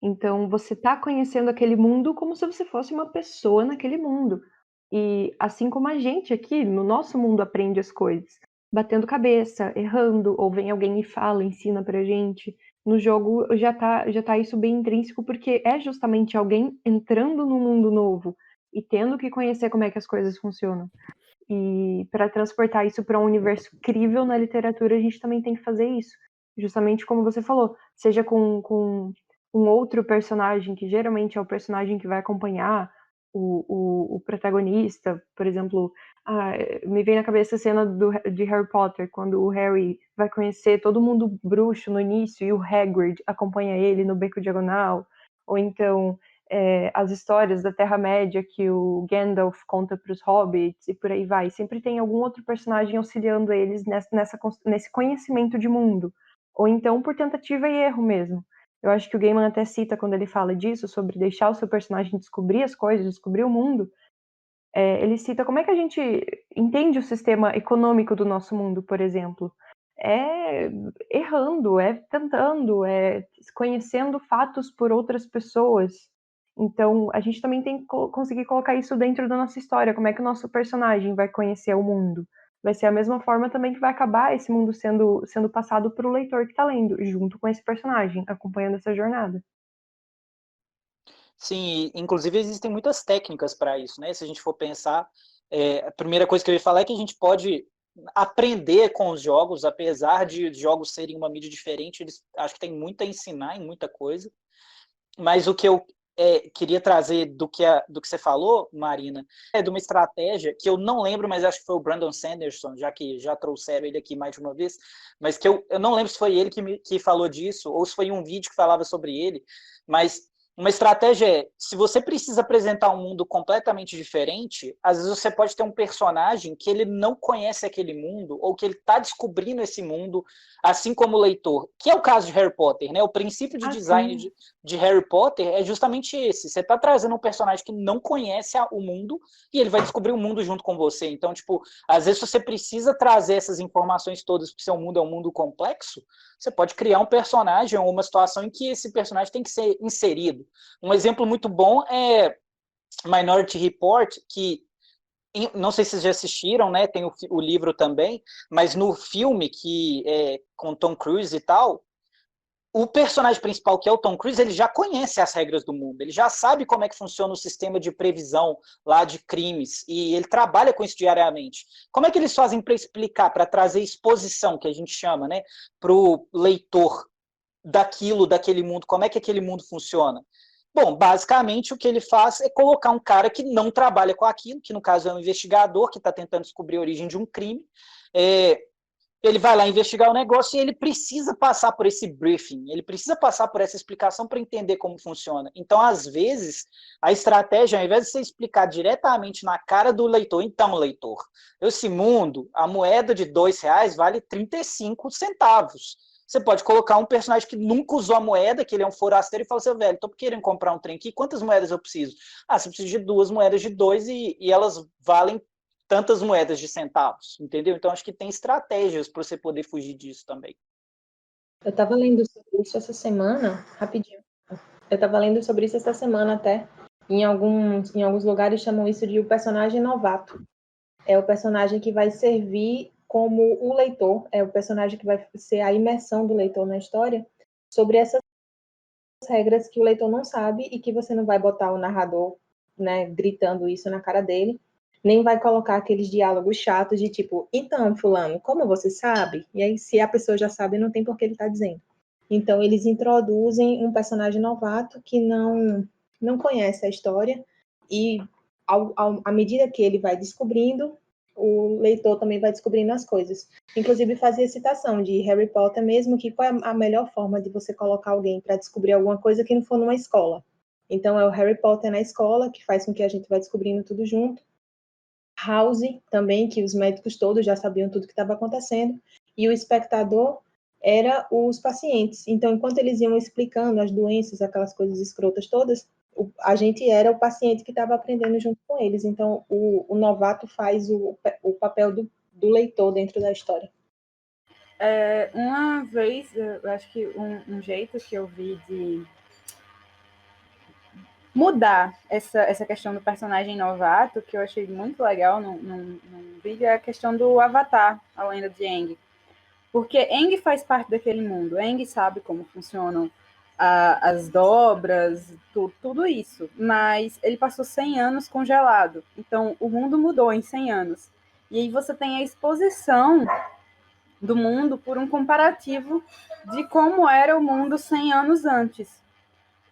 Então você está conhecendo aquele mundo como se você fosse uma pessoa naquele mundo. E assim como a gente aqui, no nosso mundo, aprende as coisas, batendo cabeça, errando, ou vem alguém e fala, ensina pra gente. No jogo já tá isso bem intrínseco, porque é justamente alguém entrando num mundo novo e tendo que conhecer como é que as coisas funcionam. E para transportar isso para um universo crível na literatura, a gente também tem que fazer isso. Justamente como você falou, seja com um outro personagem, que geralmente é o personagem que vai acompanhar o protagonista. Por exemplo, me vem na cabeça a cena de Harry Potter, quando o Harry vai conhecer todo mundo bruxo no início e o Hagrid acompanha ele no Beco Diagonal. Ou então as histórias da Terra-média que o Gandalf conta para os hobbits e por aí vai. Sempre tem algum outro personagem auxiliando eles nesse conhecimento de mundo. Ou então por tentativa e erro mesmo. Eu acho que o Gaiman até cita quando ele fala disso, sobre deixar o seu personagem descobrir as coisas, descobrir o mundo. Ele cita como é que a gente entende o sistema econômico do nosso mundo, por exemplo. É errando, é tentando, é conhecendo fatos por outras pessoas. Então, a gente também tem que conseguir colocar isso dentro da nossa história. Como é que o nosso personagem vai conhecer o mundo? Vai ser a mesma forma também que vai acabar esse mundo sendo passado para o leitor que está lendo, junto com esse personagem, acompanhando essa jornada. Sim, inclusive existem muitas técnicas para isso, né? Se a gente for pensar, a primeira coisa que eu ia falar é que a gente pode aprender com os jogos, apesar de jogos serem uma mídia diferente, eles acho que tem muito a ensinar em muita coisa. Mas o que eu queria trazer do que você falou, Marina, é de uma estratégia que eu não lembro, mas acho que foi o Brandon Sanderson, já que já trouxeram ele aqui mais de uma vez, mas que eu não lembro se foi ele que falou disso, ou se foi um vídeo que falava sobre ele, mas uma estratégia é, se você precisa apresentar um mundo completamente diferente, às vezes você pode ter um personagem que ele não conhece aquele mundo, ou que ele está descobrindo esse mundo, assim como o leitor, que é o caso de Harry Potter, né? O princípio de design de Harry Potter é justamente esse. Você está trazendo um personagem que não conhece o mundo, e ele vai descobrir o mundo junto com você. Então, tipo, às vezes você precisa trazer essas informações todas, porque seu mundo é um mundo complexo, você pode criar um personagem ou uma situação em que esse personagem tem que ser inserido. Um exemplo muito bom é Minority Report, que não sei se vocês já assistiram, né? Tem o livro também, mas no filme que com Tom Cruise e tal, o personagem principal, que é o Tom Cruise, ele já conhece as regras do mundo, ele já sabe como é que funciona o sistema de previsão lá de crimes, e ele trabalha com isso diariamente. Como é que eles fazem para explicar, para trazer exposição, que a gente chama, né, para o leitor daquele mundo, como é que aquele mundo funciona? Bom, basicamente o que ele faz é colocar um cara que não trabalha com aquilo, que no caso é um investigador que está tentando descobrir a origem de um crime, ele vai lá investigar o negócio e ele precisa passar por esse briefing, ele precisa passar por essa explicação para entender como funciona. Então, às vezes, a estratégia, ao invés de você explicar diretamente na cara do leitor, então, leitor, esse mundo, a moeda de R$2 vale 35 centavos. Você pode colocar um personagem que nunca usou a moeda, que ele é um forasteiro, e fala assim, velho, tô querendo comprar um trem aqui, quantas moedas eu preciso? Você precisa de 2 moedas de 2 e elas valem tantas moedas de centavos, entendeu? Então acho que tem estratégias para você poder fugir disso também. Eu estava lendo sobre isso essa semana, rapidinho. Eu estava lendo sobre isso essa semana até. Em alguns lugares chamam isso de o personagem novato. É o personagem que vai servir como o leitor, é o personagem que vai ser a imersão do leitor na história sobre essas regras que o leitor não sabe e que você não vai botar o narrador, né, gritando isso na cara dele, nem vai colocar aqueles diálogos chatos de tipo, então, fulano, como você sabe? E aí, se a pessoa já sabe, não tem por que ele tá dizendo. Então, eles introduzem um personagem novato que não conhece a história e, à medida que ele vai descobrindo, o leitor também vai descobrindo as coisas. Inclusive, fazia citação de Harry Potter mesmo, que qual é a melhor forma de você colocar alguém para descobrir alguma coisa que não for numa escola. Então, é o Harry Potter na escola, que faz com que a gente vá descobrindo tudo junto. House também, que os médicos todos já sabiam tudo que estava acontecendo. E o espectador era os pacientes. Então, enquanto eles iam explicando as doenças, aquelas coisas escrotas todas, a gente era o paciente que estava aprendendo junto com eles. Então, o novato faz o papel do leitor dentro da história. Uma vez, eu acho que um jeito que eu vi de mudar essa questão do personagem novato, que eu achei muito legal num vídeo, é a questão do Avatar, a lenda de Aang. Porque Aang faz parte daquele mundo, Aang sabe como funcionam as dobras, tudo isso, mas ele passou 100 anos congelado, então o mundo mudou em 100 anos. E aí você tem a exposição do mundo por um comparativo de como era o mundo 100 anos antes.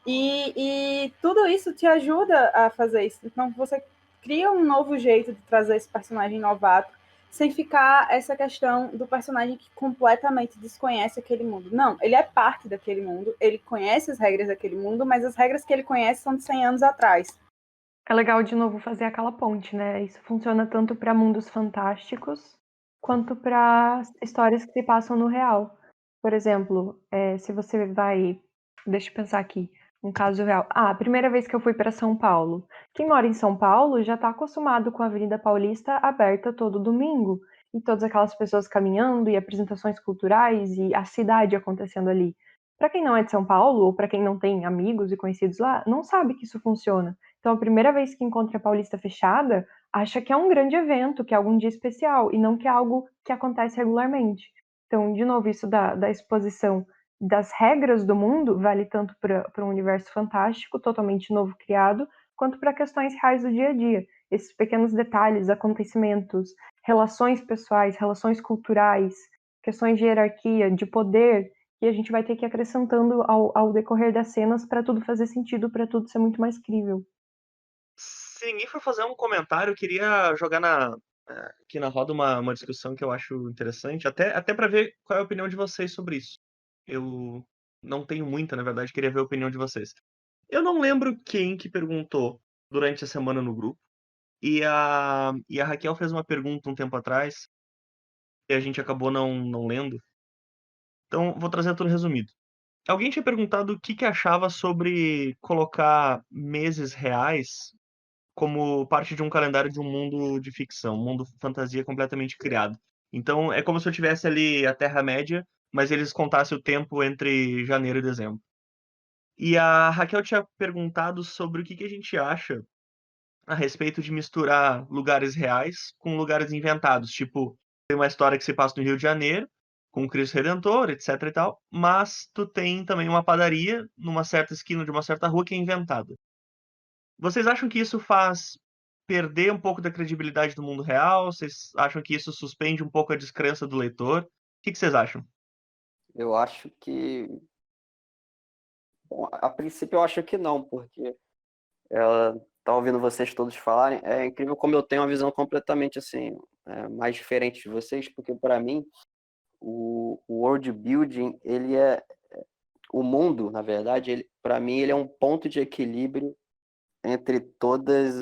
E tudo isso te ajuda a fazer isso. Então você cria um novo jeito de trazer esse personagem novato, sem ficar essa questão do personagem que completamente desconhece aquele mundo. Não, ele é parte daquele mundo, ele conhece as regras daquele mundo, mas as regras que ele conhece são de 100 anos atrás. É legal de novo fazer aquela ponte, né? Isso funciona tanto para mundos fantásticos quanto para histórias que se passam no real. Por exemplo, se você vai. Deixa eu pensar aqui, um caso real. A primeira vez que eu fui para São Paulo. Quem mora em São Paulo já está acostumado com a Avenida Paulista aberta todo domingo. E todas aquelas pessoas caminhando e apresentações culturais e a cidade acontecendo ali. Para quem não é de São Paulo, ou para quem não tem amigos e conhecidos lá, não sabe que isso funciona. Então, a primeira vez que encontra a Paulista fechada, acha que é um grande evento, que é algum dia especial, e não que é algo que acontece regularmente. Então, de novo, isso da exposição das regras do mundo vale tanto para um universo fantástico, totalmente novo criado, quanto para questões reais do dia a dia. Esses pequenos detalhes, acontecimentos, relações pessoais, relações culturais, questões de hierarquia, de poder, que a gente vai ter que ir acrescentando ao decorrer das cenas para tudo fazer sentido, para tudo ser muito mais crível. Se ninguém for fazer um comentário, eu queria jogar aqui na roda uma discussão que eu acho interessante, até para ver qual é a opinião de vocês sobre isso. Eu não tenho muita, na verdade, queria ver a opinião de vocês. Eu não lembro quem que perguntou durante a semana no grupo, e a Raquel fez uma pergunta um tempo atrás, e a gente acabou não lendo. Então, vou trazer tudo resumido. Alguém tinha perguntado o que achava sobre colocar meses reais como parte de um calendário de um mundo de ficção, um mundo fantasia completamente criado. Então, é como se eu tivesse ali a Terra-média, mas eles contassem o tempo entre janeiro e dezembro. E a Raquel tinha perguntado sobre o que a gente acha a respeito de misturar lugares reais com lugares inventados. Tipo, tem uma história que se passa no Rio de Janeiro, com o Cristo Redentor, etc e tal, mas tu tem também uma padaria numa certa esquina de uma certa rua que é inventada. Vocês acham que isso faz perder um pouco da credibilidade do mundo real? Vocês acham que isso suspende um pouco a descrença do leitor? O que vocês acham? Eu acho que... Bom, a princípio eu acho que não, porque ela tá ouvindo vocês todos falarem, é incrível como eu tenho uma visão completamente assim, mais diferente de vocês, porque para mim o world building, ele o mundo, na verdade, para mim ele é um ponto de equilíbrio entre todas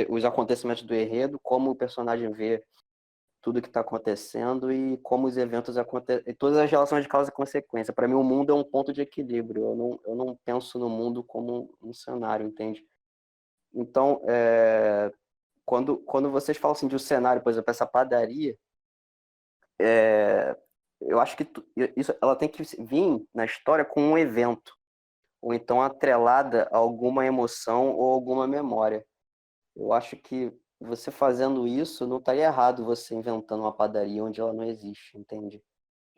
os acontecimentos do enredo, como o personagem vê tudo que está acontecendo e como os eventos acontecem, todas as relações de causa e consequência. Para mim, o mundo é um ponto de equilíbrio. Eu não penso no mundo como um cenário, entende? Então, quando vocês falam assim de um cenário, por exemplo, essa padaria, eu acho que isso, ela tem que vir na história com um evento, ou então atrelada a alguma emoção ou alguma memória. Eu acho que você fazendo isso, não estaria errado você inventando uma padaria onde ela não existe, entende?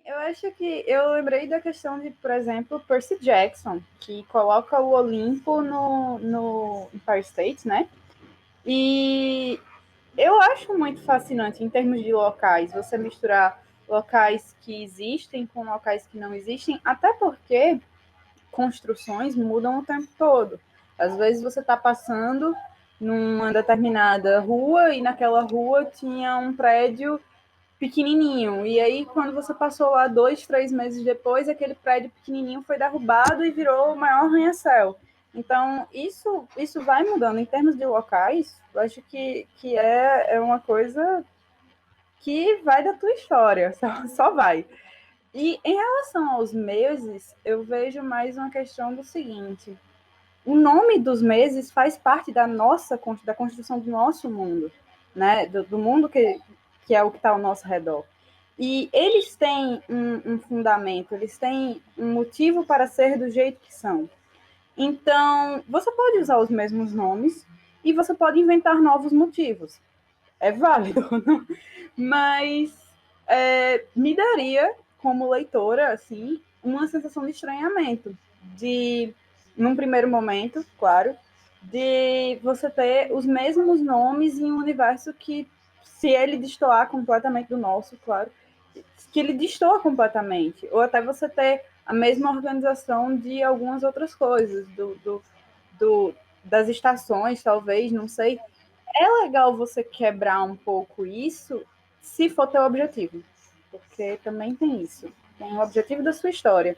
Eu acho que eu lembrei da questão de, por exemplo, Percy Jackson, que coloca o Olimpo no Empire State, né? E eu acho muito fascinante em termos de locais, você misturar locais que existem com locais que não existem, até porque construções mudam o tempo todo. Às vezes você está passando numa determinada rua e naquela rua tinha um prédio pequenininho. E aí, quando você passou lá 2, 3 meses depois, aquele prédio pequenininho foi derrubado e virou o maior arranha-céu. Então, isso vai mudando. Em termos de locais, eu acho que é uma coisa que vai da tua história, só vai. E em relação aos meses, eu vejo mais uma questão do seguinte: o nome dos meses faz parte da construção do nosso mundo, né? Do mundo que é o que está ao nosso redor. E eles têm um fundamento, eles têm um motivo para ser do jeito que são. Então, você pode usar os mesmos nomes e você pode inventar novos motivos. É válido, não? Mas me daria, como leitora, assim, uma sensação de estranhamento, de, num primeiro momento, claro, de você ter os mesmos nomes em um universo que, se ele destoar completamente do nosso, claro, que ele destoa completamente, ou até você ter a mesma organização de algumas outras coisas, das estações, talvez, não sei. É legal você quebrar um pouco isso, se for teu objetivo, porque também tem isso, tem o objetivo da sua história.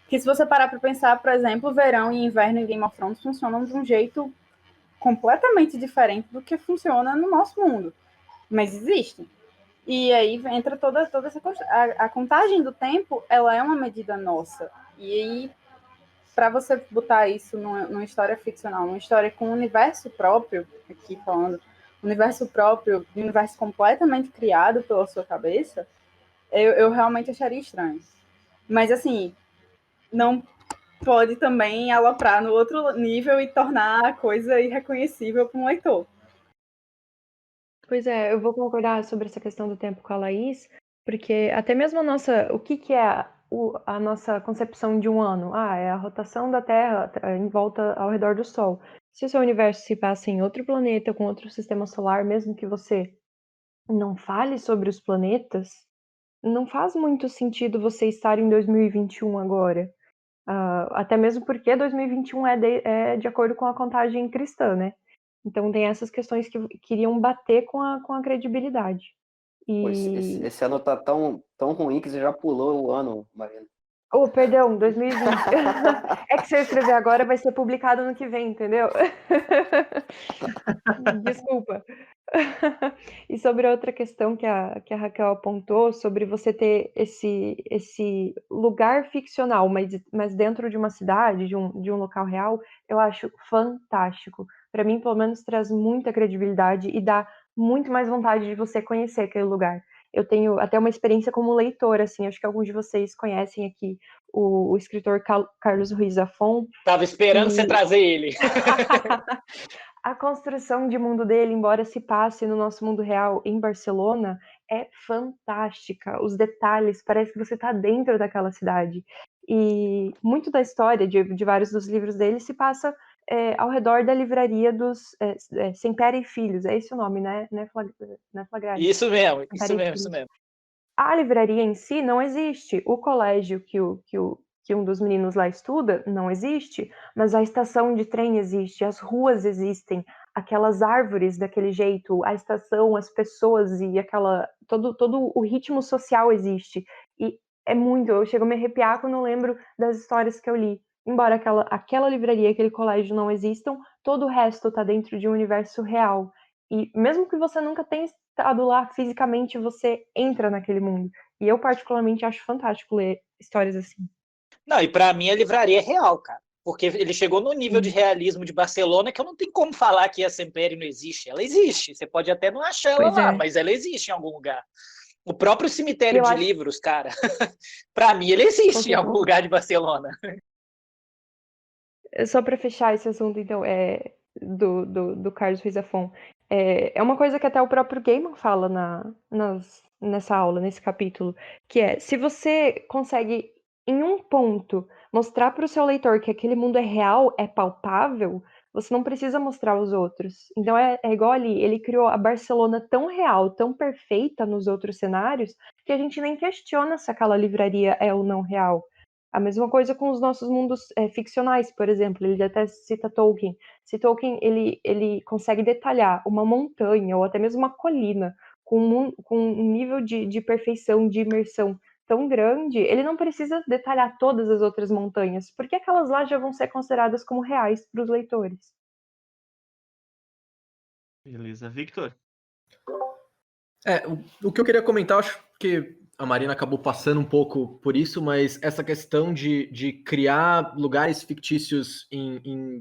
Que se você parar para pensar, por exemplo, verão e inverno em Game of Thrones funcionam de um jeito completamente diferente do que funciona no nosso mundo, mas existem. E aí entra toda essa a contagem do tempo, ela é uma medida nossa. E aí, para você botar isso numa história ficcional, numa história com um universo próprio, aqui falando, universo próprio, um universo completamente criado pela sua cabeça, eu realmente acharia estranho. Mas, assim, não pode também aloprar no outro nível e tornar a coisa irreconhecível para um leitor. Pois é, eu vou concordar sobre essa questão do tempo com a Laís, porque até mesmo o que é a nossa concepção de um ano? É a rotação da Terra em volta ao redor do Sol. Se o seu universo se passa em outro planeta, com outro sistema solar, mesmo que você não fale sobre os planetas, não faz muito sentido você estar em 2021 agora. Até mesmo porque 2021 é de acordo com a contagem cristã, né? Então tem essas questões que queriam bater com a credibilidade. Pô, esse ano tá tão ruim que você já pulou o ano, Marina. Oh, perdão, 2020. É que se eu escrever agora vai ser publicado no que vem, entendeu? Desculpa. E sobre a outra questão que a Raquel apontou, sobre você ter esse lugar ficcional, mas dentro de uma cidade, de um local real, eu acho fantástico. Para mim, pelo menos, traz muita credibilidade e dá muito mais vontade de você conhecer aquele lugar. Eu tenho até uma experiência como leitora, assim, acho que alguns de vocês conhecem aqui o escritor Carlos Ruiz Zafón. Tava esperando você trazer ele. A construção de mundo dele, embora se passe no nosso mundo real em Barcelona, é fantástica. Os detalhes, parece que você está dentro daquela cidade. E muito da história de vários dos livros dele se passa ao redor da livraria dos Sempere e Filhos. É esse o nome, né? Não é Flagrari? Isso mesmo. A livraria em si não existe. O colégio que um dos meninos lá estuda não existe, mas a estação de trem existe, as ruas existem, aquelas árvores daquele jeito, a estação, as pessoas e todo o ritmo social existe. E é muito, eu chego a me arrepiar quando eu lembro das histórias que eu li. Embora aquela livraria, aquele colégio não existam, todo o resto está dentro de um universo real. E mesmo que você nunca tenha estado lá fisicamente, você entra naquele mundo. E eu particularmente acho fantástico ler histórias assim. Não, e pra mim a livraria é real, cara. Porque ele chegou no nível de realismo de Barcelona que eu não tenho como falar que essa Império não existe. Ela existe. Você pode até não achar ela Pois lá, é. mas ela existe em algum lugar. O próprio cemitério Eu de acho- livros, cara, para mim ele existe em algum certeza. lugar de Barcelona. Só para fechar esse assunto, então, do Carlos Ruiz Zafón, é uma coisa que até o próprio Gaiman fala nessa aula, nesse capítulo, que é, se você consegue, em um ponto, mostrar para o seu leitor que aquele mundo é real, é palpável, você não precisa mostrar os outros. Então, é igual ali, ele criou a Barcelona tão real, tão perfeita nos outros cenários, que a gente nem questiona se aquela livraria é ou não real. A mesma coisa com os nossos mundos ficcionais, por exemplo. Ele até cita Tolkien. Se Tolkien ele consegue detalhar uma montanha ou até mesmo uma colina com um nível de perfeição, de imersão tão grande, ele não precisa detalhar todas as outras montanhas, porque aquelas lá já vão ser consideradas como reais para os leitores. Beleza. Victor? O que eu queria comentar, acho que a Marina acabou passando um pouco por isso, mas essa questão de criar lugares fictícios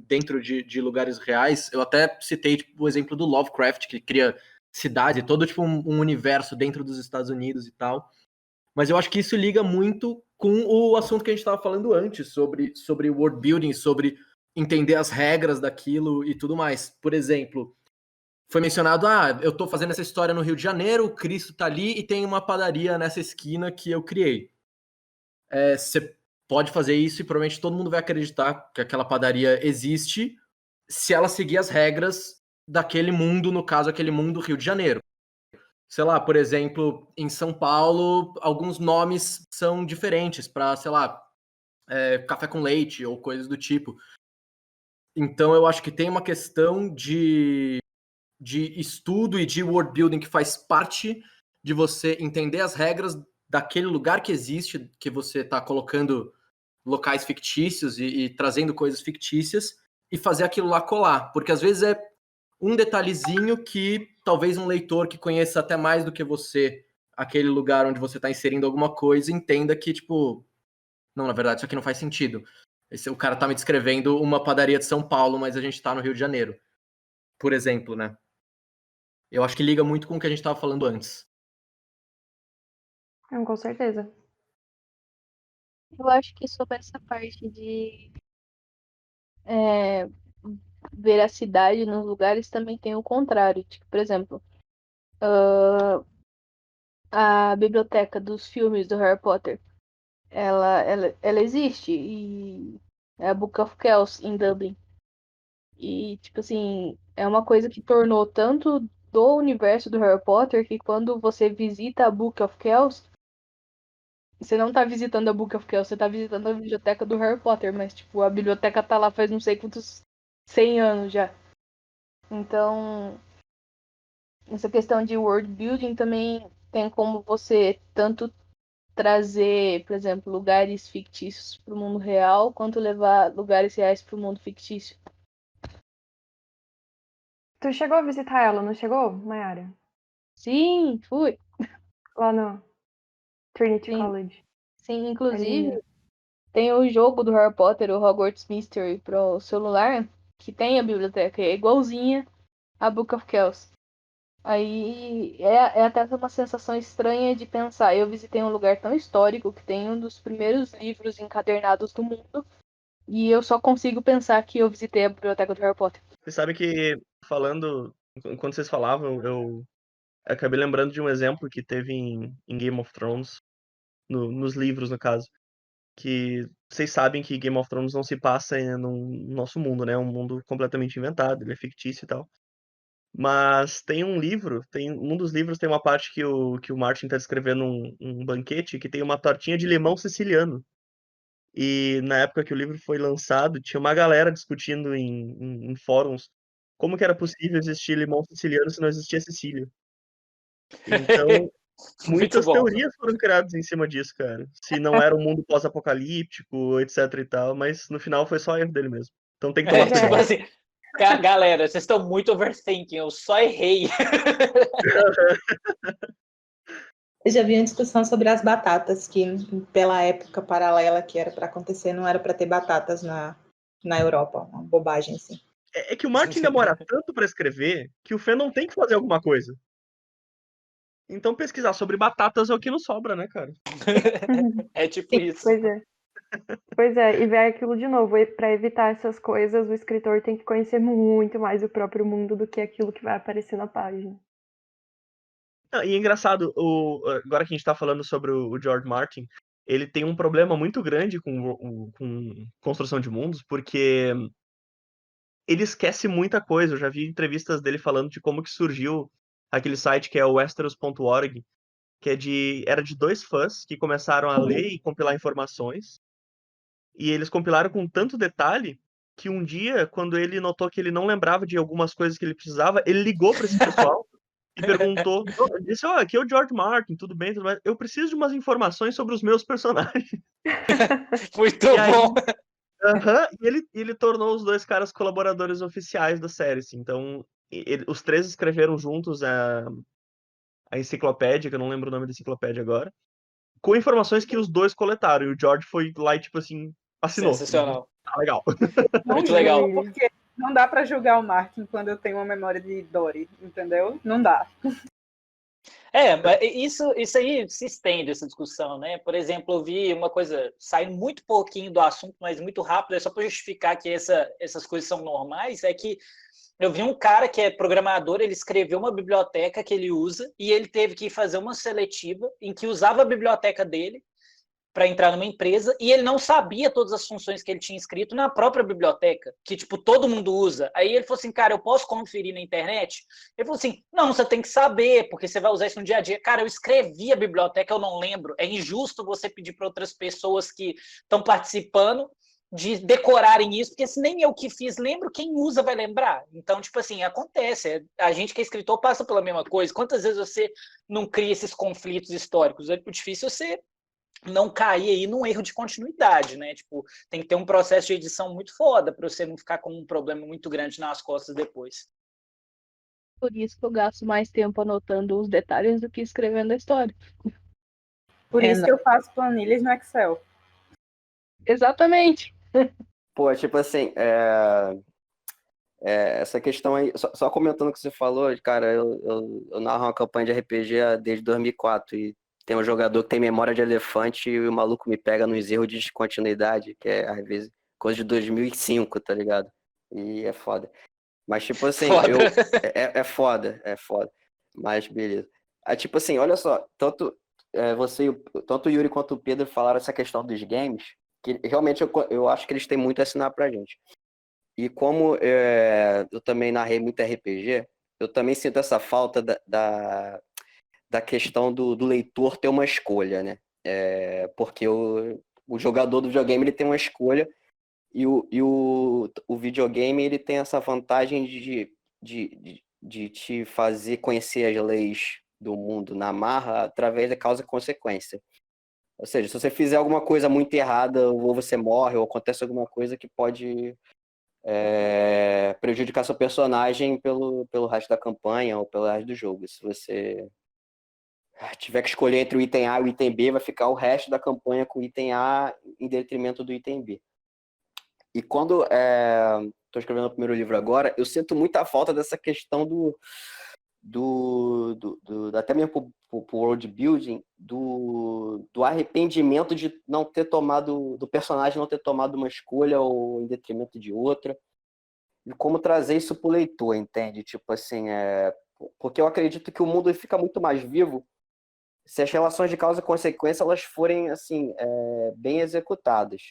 dentro de lugares reais, eu até citei tipo, o exemplo do Lovecraft, que cria cidade, todo tipo um universo dentro dos Estados Unidos e tal. Mas eu acho que isso liga muito com o assunto que a gente estava falando antes, sobre world building, sobre entender as regras daquilo e tudo mais. Por exemplo, foi mencionado, eu tô fazendo essa história no Rio de Janeiro, o Cristo tá ali e tem uma padaria nessa esquina que eu criei. Você pode fazer isso e provavelmente todo mundo vai acreditar que aquela padaria existe se ela seguir as regras daquele mundo, no caso, aquele mundo Rio de Janeiro. Sei lá, por exemplo, em São Paulo, alguns nomes são diferentes para, sei lá, café com leite ou coisas do tipo. Então eu acho que tem uma questão de estudo e de world building que faz parte de você entender as regras daquele lugar que existe, que você está colocando locais fictícios e trazendo coisas fictícias e fazer aquilo lá colar. Porque às vezes é um detalhezinho que talvez um leitor que conheça até mais do que você aquele lugar onde você está inserindo alguma coisa entenda que, tipo, não, na verdade, isso aqui não faz sentido. O cara tá me descrevendo uma padaria de São Paulo, mas a gente tá no Rio de Janeiro. Por exemplo, né? Eu acho que liga muito com o que a gente estava falando antes. Com certeza. Eu acho que sobre essa parte de veracidade nos lugares também tem o contrário. Tipo, por exemplo, a biblioteca dos filmes do Harry Potter, ela existe e é a Book of Kells em Dublin. E, tipo assim, é uma coisa que tornou tanto do universo do Harry Potter que quando você visita a Book of Kells, você não tá visitando a Book of Kells, você tá visitando a biblioteca do Harry Potter, mas, tipo, a biblioteca tá lá faz não sei quantos 100 anos já. Então, essa questão de world building também tem como você tanto trazer, por exemplo, lugares fictícios para o mundo real, quanto levar lugares reais para o mundo fictício. Tu chegou a visitar ela, não chegou, Mayara? Sim, fui. Lá no Trinity Sim. College. Sim, É inclusive, lindo. tem o jogo do Harry Potter, o Hogwarts Mystery, pro celular, que tem a biblioteca, é igualzinha a Book of Kells. Aí é até uma sensação estranha de pensar. Eu visitei um lugar tão histórico que tem um dos primeiros livros encadernados do mundo e eu só consigo pensar que eu visitei a biblioteca do Harry Potter. Você sabe que, falando, enquanto vocês falavam, eu acabei lembrando de um exemplo que teve em Game of Thrones, nos livros, no caso. Que vocês sabem que Game of Thrones não se passa no nosso mundo, né? É um mundo completamente inventado, ele é fictício e tal. Mas tem um livro, um dos livros tem uma parte que o Martin tá descrevendo um banquete que tem uma tortinha de limão siciliano. E na época que o livro foi lançado, tinha uma galera discutindo em fóruns como que era possível existir limão siciliano se não existia Sicília. Então, Muito muitas bom. teorias foram criadas em cima disso, cara. Se não era um mundo pós-apocalíptico, etc e tal, mas no final foi só erro dele mesmo. Então tem que tomar Tipo cuidado. assim, galera, vocês estão muito overthinking, eu só errei. Eu já vi uma discussão sobre as batatas, que pela época paralela que era para acontecer, não era para ter batatas na na Europa, uma bobagem assim. É que o Martin demora tanto pra escrever que o Fandom tem que fazer alguma coisa. Então pesquisar sobre batatas é o que não sobra, né, cara? É tipo isso. Pois é. Pois é, e ver aquilo de novo. Para evitar essas coisas, o escritor tem que conhecer muito mais o próprio mundo do que aquilo que vai aparecer na página. E é engraçado, agora que a gente tá falando sobre o George Martin, ele tem um problema muito grande com construção de mundos, porque ele esquece muita coisa. Eu já vi entrevistas dele falando de como que surgiu aquele site que é o Westeros.org, que era de 2 fãs que começaram a ler e compilar informações. E eles compilaram com tanto detalhe que um dia, quando ele notou que ele não lembrava de algumas coisas que ele precisava, ele ligou para esse pessoal e perguntou, disse, aqui é o George Martin, tudo bem, eu preciso de umas informações sobre os meus personagens. Muito E aí, bom. e ele tornou os 2 caras colaboradores oficiais da série, assim. Então, os 3 escreveram juntos a enciclopédia, que eu não lembro o nome da enciclopédia agora, com informações que os 2 coletaram. E o George foi lá e, tipo assim, assinou. Sensacional. Tá legal. Muito legal. Porque não dá pra julgar o Martin quando eu tenho uma memória de Dory, entendeu? Não dá. Mas isso aí se estende, essa discussão, né? Por exemplo, eu vi uma coisa, saindo muito pouquinho do assunto, mas muito rápido, é só para justificar que essas coisas são normais, é que eu vi um cara que é programador, ele escreveu uma biblioteca que ele usa e ele teve que fazer uma seletiva em que usava a biblioteca dele para entrar numa empresa e ele não sabia todas as funções que ele tinha escrito na própria biblioteca, que, tipo, todo mundo usa. Aí ele falou assim, cara, eu posso conferir na internet? Ele falou assim, não, você tem que saber, porque você vai usar isso no dia a dia. Cara, eu escrevi a biblioteca, eu não lembro. É injusto você pedir para outras pessoas que estão participando de decorarem isso, porque se nem eu que fiz lembro, quem usa vai lembrar. Então, tipo assim, acontece. A gente que é escritor passa pela mesma coisa. Quantas vezes você não cria esses conflitos históricos? É difícil você não cair aí num erro de continuidade, né? Tipo, tem que ter um processo de edição muito foda para você não ficar com um problema muito grande nas costas depois. Por isso que eu gasto mais tempo anotando os detalhes do que escrevendo a história. Por isso que eu faço planilhas no Excel. Exatamente. Pô, tipo assim, essa questão aí, só comentando o que você falou, cara, eu narro uma campanha de RPG desde 2004 e tem um jogador que tem memória de elefante e o maluco me pega nos erros de descontinuidade, que é, às vezes, coisa de 2005, tá ligado? E é foda. Mas, tipo assim, Foda. é foda, é foda. Mas, beleza. Tipo assim, olha só, tanto tanto o Yuri quanto o Pedro falaram essa questão dos games, que realmente eu acho que eles têm muito a ensinar pra gente. E como eu também narrei muito RPG, eu também sinto essa falta da questão do leitor ter uma escolha, né? Porque o jogador do videogame ele tem uma escolha e o videogame ele tem essa vantagem de te fazer conhecer as leis do mundo na marra através da causa e consequência. Ou seja, se você fizer alguma coisa muito errada, ou você morre, ou acontece alguma coisa que pode prejudicar seu personagem pelo resto da campanha ou pelo resto do jogo. Se você tiver que escolher entre o item A e o item B, vai ficar o resto da campanha com o item A em detrimento do item B. E quando estou escrevendo o primeiro livro agora, eu sinto muita falta dessa questão até mesmo pro world building, do arrependimento de não ter tomado, do personagem não ter tomado uma escolha ou em detrimento de outra. E como trazer isso pro leitor, entende? Tipo assim, porque eu acredito que o mundo fica muito mais vivo se as relações de causa e consequência elas forem assim, bem executadas.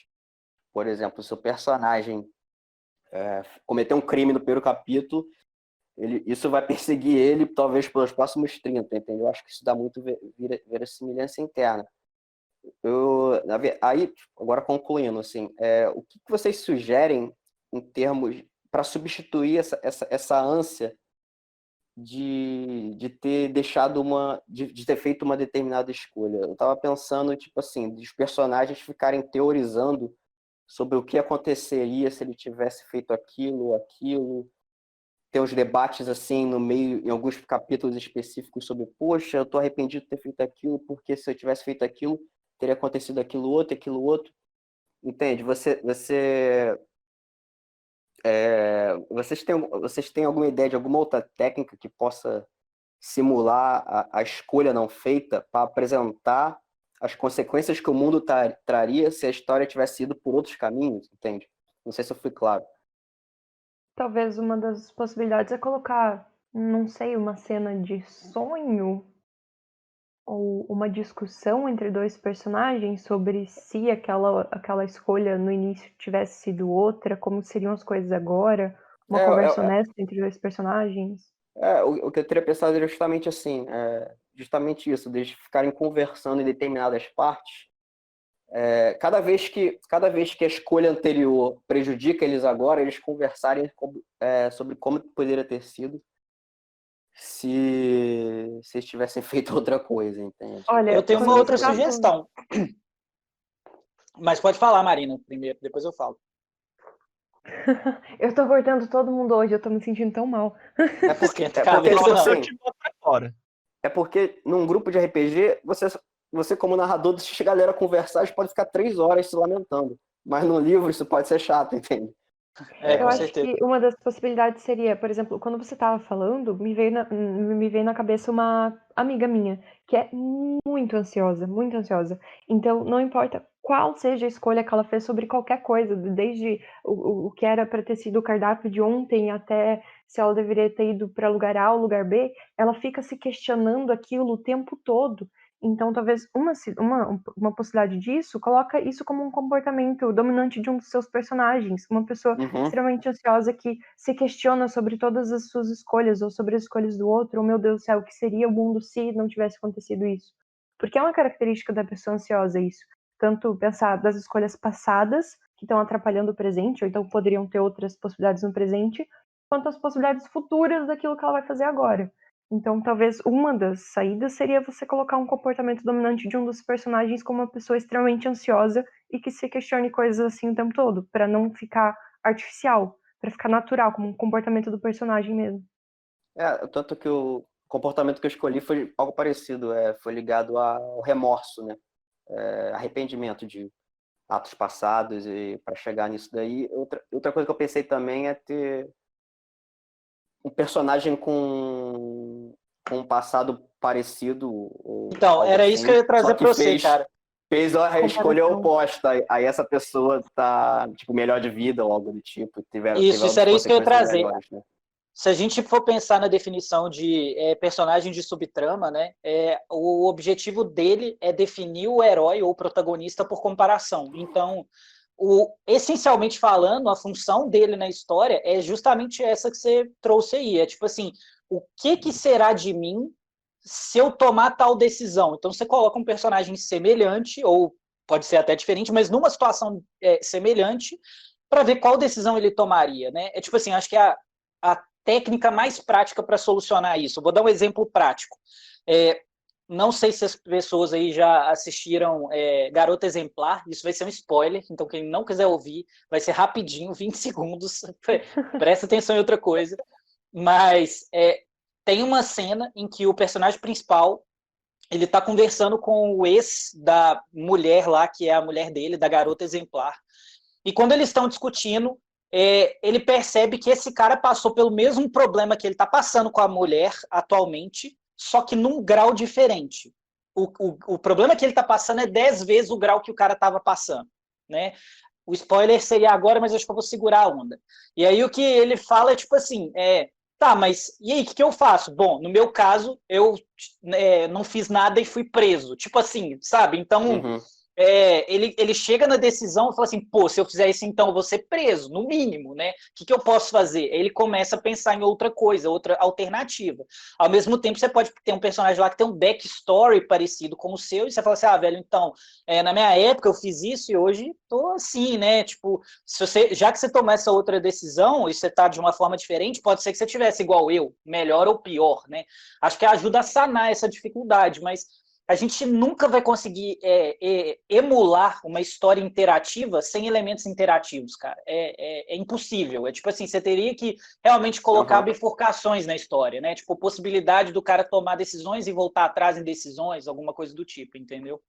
Por exemplo, se o personagem cometer um crime no primeiro capítulo, isso vai perseguir ele talvez pelos próximos 30, entendeu? Eu acho que isso dá muito verossimilhança interna. Aí, agora concluindo, assim, o que vocês sugerem em termos para substituir essa ânsia de ter deixado de ter feito uma determinada escolha? Eu estava pensando, tipo assim, dos personagens ficarem teorizando sobre o que aconteceria se ele tivesse feito aquilo ou aquilo. Tem uns debates assim no meio, em alguns capítulos específicos sobre, poxa, eu tô arrependido de ter feito aquilo, porque se eu tivesse feito aquilo, teria acontecido aquilo outro. Entende? Você Vocês têm alguma ideia de alguma outra técnica que possa simular a escolha não feita para apresentar as consequências que o mundo traria se a história tivesse ido por outros caminhos, entende? Não sei se eu fui claro. Talvez uma das possibilidades é colocar, não sei, uma cena de sonho ou uma discussão entre dois personagens sobre se aquela escolha no início tivesse sido outra, como seriam as coisas agora, uma conversa honesta entre dois personagens. O que eu teria pensado era justamente assim, justamente isso, deles ficarem conversando em determinadas partes. Cada vez que a escolha anterior prejudica eles agora, eles conversarem sobre como poderia ter sido se eles tivessem feito outra coisa, entende? Olha, Eu tenho uma quando outra você tá sugestão. Mas pode falar, Marina, primeiro, depois eu falo. Eu tô cortando todo mundo hoje, eu tô me sentindo tão mal. É porque Cabeça não. Eu te boto pra fora. É porque num grupo de RPG, você como narrador, deixa a galera conversar, eles podem ficar 3 horas se lamentando. Mas no livro isso pode ser chato, entende? Eu Com acho certeza. que uma das possibilidades seria, por exemplo, quando você estava falando, me veio na cabeça uma amiga minha que é muito ansiosa, muito ansiosa. Então, não importa qual seja a escolha que ela fez sobre qualquer coisa, desde o que era para ter sido o cardápio de ontem até se ela deveria ter ido para lugar A ou lugar B, ela fica se questionando aquilo o tempo todo. Então, talvez uma possibilidade disso coloca isso como um comportamento dominante de um dos seus personagens. Uma pessoa extremamente ansiosa que se questiona sobre todas as suas escolhas ou sobre as escolhas do outro. Oh, meu Deus do céu, o que seria o mundo se não tivesse acontecido isso? Porque é uma característica da pessoa ansiosa isso. Tanto pensar das escolhas passadas, que estão atrapalhando o presente, ou então poderiam ter outras possibilidades no presente, quanto as possibilidades futuras daquilo que ela vai fazer agora. Então, talvez uma das saídas seria você colocar um comportamento dominante de um dos personagens como uma pessoa extremamente ansiosa e que se questione coisas assim o tempo todo, para não ficar artificial, para ficar natural, como um comportamento do personagem mesmo. Tanto que o comportamento que eu escolhi foi algo parecido, foi ligado ao remorso, né? Arrependimento de atos passados e para chegar nisso daí. Outra coisa que eu pensei também é ter um personagem com um passado parecido. Então, era assim, isso que eu ia trazer para você, cara. Fez a escolha oposta. Aí essa pessoa tá, tipo, melhor de vida ou algo do tipo. Isso era isso que eu ia trazer. Melhores, né? Se a gente for pensar na definição de personagem de subtrama, né, o objetivo dele é definir o herói ou o protagonista por comparação. Então, essencialmente falando, a função dele na história é justamente essa que você trouxe aí. É tipo assim, o que será de mim se eu tomar tal decisão? Então, você coloca um personagem semelhante, ou pode ser até diferente, mas numa situação semelhante, para ver qual decisão ele tomaria, né? É tipo assim, acho que a técnica mais prática para solucionar isso. Eu vou dar um exemplo prático. Não sei se as pessoas aí já assistiram Garota Exemplar, isso vai ser um spoiler, então quem não quiser ouvir, vai ser rapidinho, 20 segundos, presta atenção em outra coisa. Mas tem uma cena em que o personagem principal, ele tá conversando com o ex da mulher lá, que é a mulher dele, da Garota Exemplar, e quando eles estão discutindo, ele percebe que esse cara passou pelo mesmo problema que ele está passando com a mulher atualmente, só que num grau diferente. O problema que ele está passando é 10 vezes o grau que o cara estava passando, né? O spoiler seria agora, mas acho que eu vou segurar a onda. E aí o que ele fala é tipo assim, tá, mas e aí, o que eu faço? Bom, no meu caso, eu não fiz nada e fui preso. Tipo assim, sabe? Então... ele chega na decisão e fala assim, pô, se eu fizer isso então eu vou ser preso, no mínimo, né? O que eu posso fazer? Ele começa a pensar em outra coisa, outra alternativa. Ao mesmo tempo, você pode ter um personagem lá que tem um backstory parecido com o seu, e você fala assim, velho, então, na minha época eu fiz isso e hoje tô assim, né? Tipo, já que você tomou essa outra decisão e você tá de uma forma diferente, pode ser que você tivesse igual eu, melhor ou pior, né? Acho que ajuda a sanar essa dificuldade, mas a gente nunca vai conseguir emular uma história interativa sem elementos interativos, cara. É impossível. É tipo assim, você teria que realmente colocar bifurcações na história, né? Tipo, possibilidade do cara tomar decisões e voltar atrás em decisões, alguma coisa do tipo, entendeu?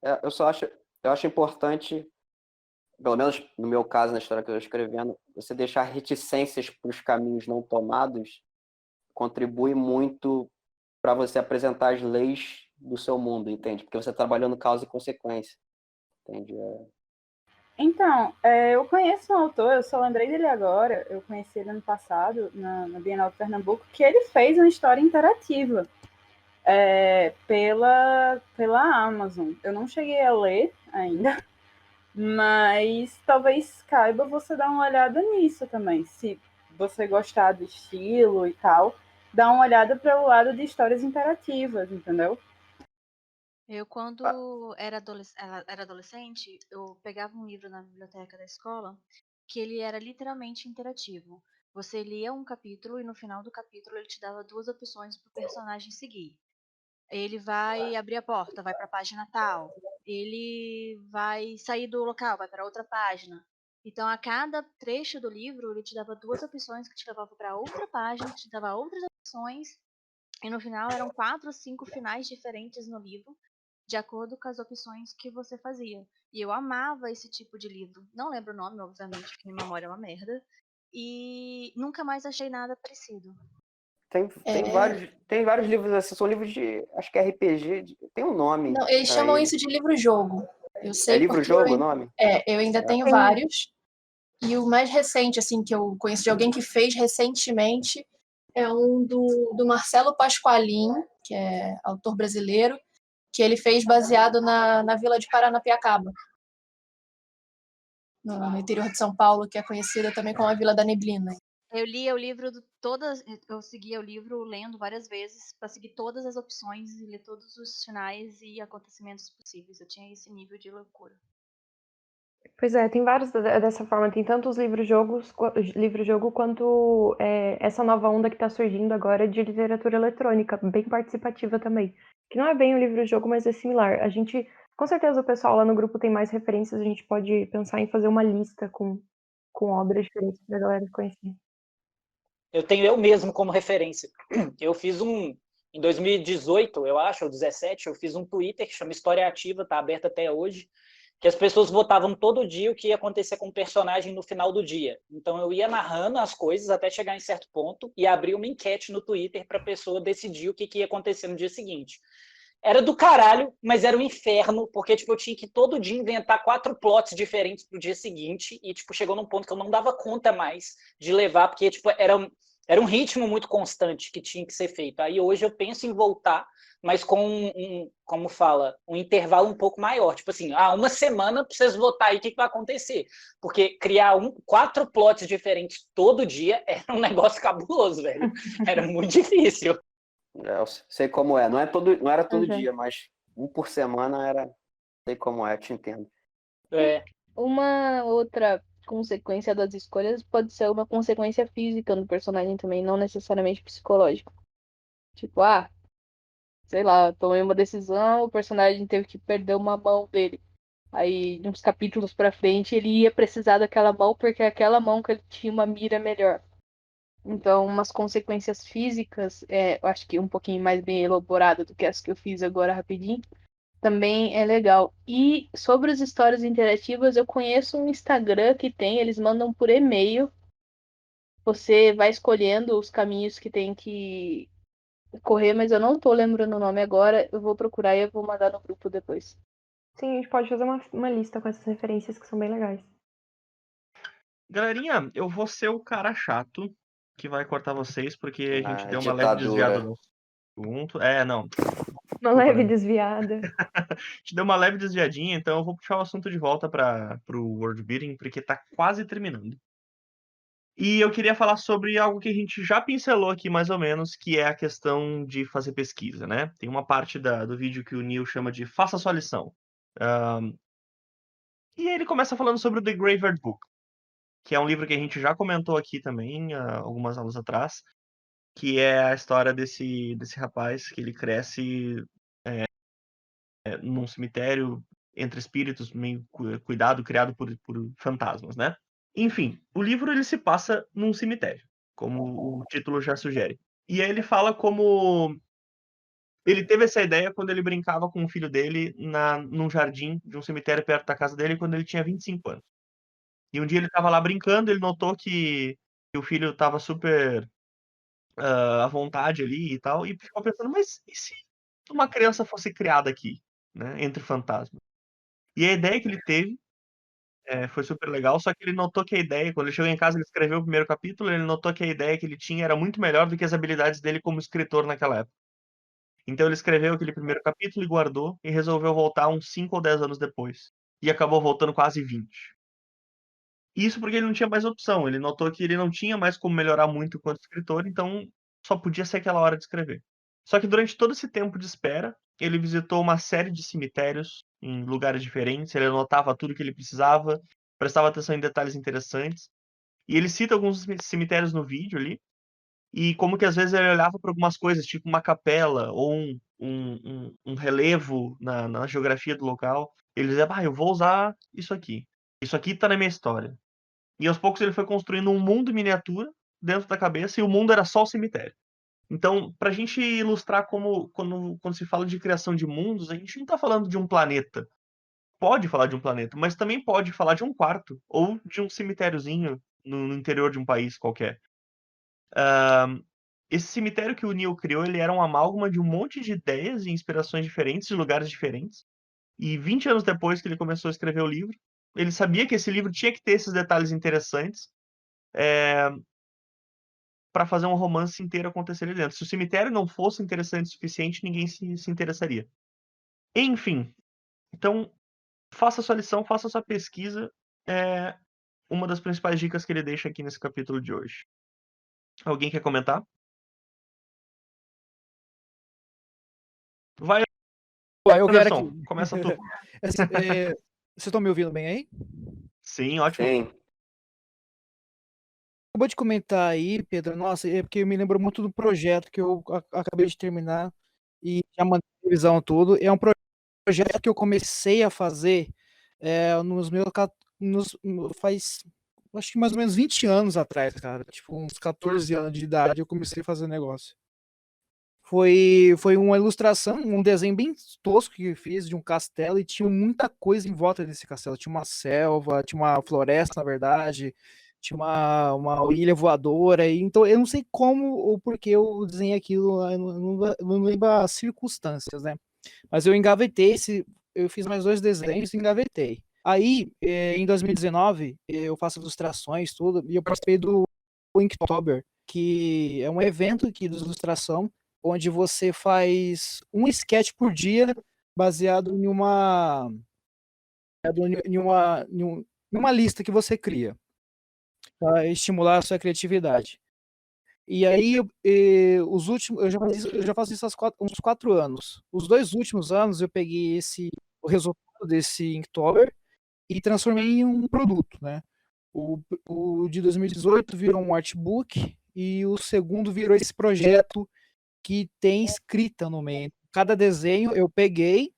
Eu acho importante pelo menos no meu caso, na história que eu estou escrevendo, você deixar reticências para os caminhos não tomados contribui muito para você apresentar as leis do seu mundo, entende? Porque você trabalhando causa e consequência, entende? Então, eu conheço um autor, eu só lembrei dele agora, eu conheci ele ano passado, na Bienal de Pernambuco, que ele fez uma história interativa pela Amazon. Eu não cheguei a ler ainda, mas talvez caiba você dar uma olhada nisso também. Se você gostar do estilo e tal, dá uma olhada para o lado de histórias interativas, entendeu? Eu, quando era adolescente, eu pegava um livro na biblioteca da escola que ele era literalmente interativo. Você lia um capítulo e no final do capítulo ele te dava 2 opções para o personagem seguir. Ele vai abrir a porta, vai para a página tal. Ele vai sair do local, vai para outra página. Então, a cada trecho do livro, ele te dava 2 opções que te levavam para outra página, que te dava outras opções. E no final eram 4 ou 5 finais diferentes no livro, de acordo com as opções que você fazia. E eu amava esse tipo de livro. Não lembro o nome, obviamente, porque minha memória é uma merda. E nunca mais achei nada parecido. Tem vários livros assim, são livros de, acho que é RPG, tem um nome. Não, eles chamam isso de livro-jogo. Eu sei É livro-jogo o nome? eu ainda tenho vários. E o mais recente, assim, que eu conheço de alguém que fez recentemente, é um do Marcelo Pasqualin, que é autor brasileiro, que ele fez baseado na vila de Paranapiacaba, no interior de São Paulo, que é conhecida também como a Vila da Neblina. Eu lia o livro eu seguia o livro lendo várias vezes para seguir todas as opções e ler todos os finais e acontecimentos possíveis. Eu tinha esse nível de loucura. Pois é, tem vários dessa forma. Tem tanto os livro-jogo quanto essa nova onda que está surgindo agora de literatura eletrônica, bem participativa também. Que não é bem um livro-jogo, mas é similar. A gente, com certeza o pessoal lá no grupo tem mais referências, a gente pode pensar em fazer uma lista com obras diferentes para a galera conhecer. Eu tenho eu mesmo como referência. Eu fiz em 2018, eu acho, ou 2017, eu fiz um Twitter que chama História Ativa, tá aberto até hoje, que as pessoas votavam todo dia o que ia acontecer com o personagem no final do dia. Então eu ia narrando as coisas até chegar em certo ponto e abrir uma enquete no Twitter para a pessoa decidir o que ia acontecer no dia seguinte. Era do caralho, mas era um inferno, porque tipo, eu tinha que todo dia inventar 4 plots diferentes pro dia seguinte e tipo, chegou num ponto que eu não dava conta mais de levar, porque tipo, era um ritmo muito constante que tinha que ser feito. Aí hoje eu penso em voltar, mas com como fala, um intervalo um pouco maior. Tipo assim, uma semana pra vocês votar aí o que vai acontecer. Porque criar 4 plots diferentes todo dia era um negócio cabuloso, velho. Era muito difícil. Eu sei como é. Não era todo dia, mas um por semana era. Sei como é, te entendo. Uma outra consequência das escolhas pode ser uma consequência física no personagem também, não necessariamente psicológica. Tipo, sei lá, tomei uma decisão, o personagem teve que perder uma mão dele. Aí, uns capítulos pra frente, ele ia precisar daquela mão porque aquela mão que ele tinha uma mira melhor. Então, umas consequências físicas, eu acho que um pouquinho mais bem elaborada do que as que eu fiz agora rapidinho, também é legal. E sobre as histórias interativas, eu conheço um Instagram que eles mandam por e-mail. Você vai escolhendo os caminhos que tem que correr, mas eu não tô lembrando o nome agora. Eu vou procurar e eu vou mandar no grupo depois. Sim, a gente pode fazer uma lista com essas referências que são bem legais. Galerinha, eu vou ser o cara chato que vai cortar vocês, porque a gente deu uma ditadura. leve desviada no assunto. Não. Uma leve desviada. A gente deu uma leve desviadinha, então eu vou puxar o assunto de volta pro World Beating, porque tá quase terminando. E eu queria falar sobre algo que a gente já pincelou aqui, mais ou menos, que é a questão de fazer pesquisa, né? Tem uma parte do vídeo que o Neil chama de Faça Sua Lição. E ele começa falando sobre o The Graveyard Book, que é um livro que a gente já comentou aqui também, algumas aulas atrás, que é a história desse rapaz que ele cresce num cemitério entre espíritos, meio criado por fantasmas, né? Enfim, o livro ele se passa num cemitério, como o título já sugere. E aí ele fala como ele teve essa ideia quando ele brincava com o filho dele num jardim de um cemitério perto da casa dele quando ele tinha 25 anos. E um dia ele tava lá brincando, ele notou que o filho tava super à vontade ali e tal, e ficou pensando, mas e se uma criança fosse criada aqui, né, entre fantasmas? E a ideia que ele teve foi super legal, só que ele notou que a ideia, quando ele chegou em casa, ele escreveu o primeiro capítulo, ele notou que a ideia que ele tinha era muito melhor do que as habilidades dele como escritor naquela época. Então ele escreveu aquele primeiro capítulo e guardou, e resolveu voltar uns 5 ou 10 anos depois. E acabou voltando quase 20. Isso porque ele não tinha mais opção, ele notou que ele não tinha mais como melhorar muito enquanto escritor, então só podia ser aquela hora de escrever. Só que durante todo esse tempo de espera, ele visitou uma série de cemitérios em lugares diferentes, ele anotava tudo que ele precisava, prestava atenção em detalhes interessantes, e ele cita alguns cemitérios no vídeo ali, e como que às vezes ele olhava para algumas coisas, tipo uma capela ou um relevo na geografia do local, ele dizia, eu vou usar isso aqui tá na minha história. E aos poucos ele foi construindo um mundo miniatura dentro da cabeça, e o mundo era só o cemitério. Então, pra gente ilustrar como quando se fala de criação de mundos, a gente não tá falando de um planeta. Pode falar de um planeta, mas também pode falar de um quarto ou de um cemitériozinho no interior de um país qualquer. Esse cemitério que o Neil criou, ele era um amálgama de um monte de ideias e inspirações diferentes, de lugares diferentes. E 20 anos depois que ele começou a escrever o livro, ele sabia que esse livro tinha que ter esses detalhes interessantes para fazer um romance inteiro acontecer ali dentro. Se o cemitério não fosse interessante o suficiente, ninguém se interessaria. Enfim, então faça sua lição, faça sua pesquisa. É uma das principais dicas que ele deixa aqui nesse capítulo de hoje. Alguém quer comentar? Vai, Eu quero Anderson, aqui. começa tu. Vocês estão me ouvindo bem aí? Sim, ótimo. Sim. Acabou de comentar aí, Pedro, nossa, é porque me lembrou muito do projeto que eu acabei de terminar e já mandei revisão tudo. É um projeto que eu comecei a fazer nos meus faz acho que mais ou menos 20 anos atrás, cara. Tipo, uns 14 anos de idade eu comecei a fazer negócio. Foi uma ilustração, um desenho bem tosco que eu fiz de um castelo e tinha muita coisa em volta desse castelo. Tinha uma selva, tinha uma floresta, na verdade, tinha uma ilha voadora. Então eu não sei como ou porque eu desenhei aquilo, eu não lembro as circunstâncias, né? Mas eu engavetei eu fiz mais 2 desenhos e engavetei. Aí, em 2019, eu faço ilustrações, tudo, e eu participei do Inktober, que é um evento aqui de ilustração, onde você faz um sketch por dia baseado em uma lista que você cria para estimular a sua criatividade. E aí, eu já faço isso há uns 4 anos. Os 2 últimos anos eu peguei o resultado desse Inktober e transformei em um produto, né? O de 2018 virou um artbook e o segundo virou esse projeto que tem escrita no meio. Cada desenho eu peguei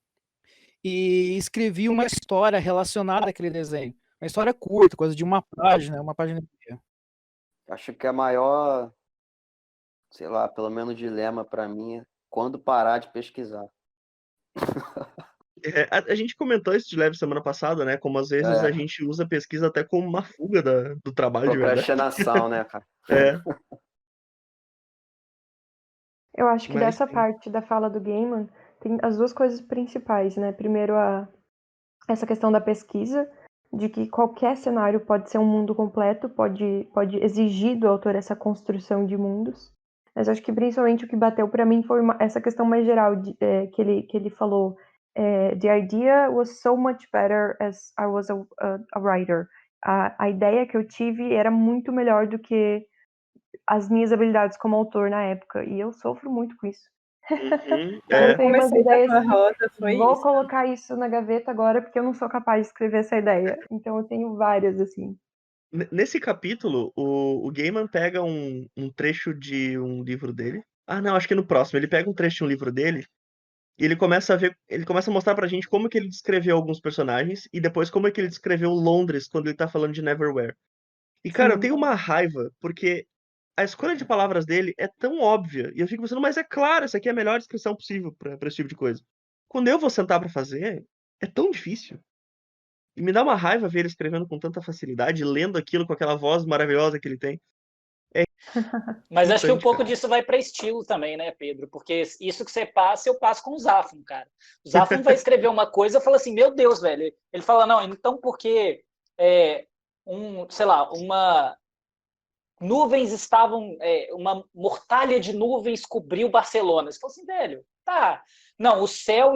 e escrevi uma história relacionada àquele desenho. Uma história curta, coisa de uma página e meia. Acho que a maior, sei lá, pelo menos dilema para mim é quando parar de pesquisar. A gente comentou isso de leve semana passada, né? Como às vezes a gente usa a pesquisa até como uma fuga do trabalho de verdade. Procrastinação, né, cara? Eu acho que Mas dessa sim. parte da fala do Gaiman tem as duas coisas principais, né? Primeiro, essa questão da pesquisa, de que qualquer cenário pode ser um mundo completo, pode exigir do autor essa construção de mundos. Mas acho que principalmente o que bateu para mim foi essa questão mais geral que ele falou. The idea was so much better as I was a writer. A ideia que eu tive era muito melhor do que as minhas habilidades como autor na época, e eu sofro muito com isso. Eu tenho umas ideias, vou colocar isso na gaveta agora porque eu não sou capaz de escrever essa ideia. Então eu tenho várias, assim. Nesse capítulo, o Gaiman pega um trecho de um livro dele. Não, acho que no próximo. Ele pega um trecho de um livro dele e ele começa a mostrar pra gente como que ele descreveu alguns personagens e depois como é que ele descreveu Londres quando ele tá falando de Neverwhere. E, cara, eu tenho uma raiva, porque a escolha de palavras dele é tão óbvia. E eu fico pensando, mas é claro, essa aqui é a melhor descrição possível pra esse tipo de coisa. Quando eu vou sentar pra fazer, é tão difícil. E me dá uma raiva ver ele escrevendo com tanta facilidade, lendo aquilo com aquela voz maravilhosa que ele tem. Mas acho que um Irritante, pouco cara. disso vai para estilo também, né, Pedro? Porque isso que você passa, eu passo com o Zafon, cara. O Zafon vai escrever uma coisa, eu falo assim, meu Deus, velho. Ele fala, não, então porque sei lá, nuvens estavam, uma mortalha de nuvens cobriu Barcelona. Você fala assim, velho, tá. Não, o sol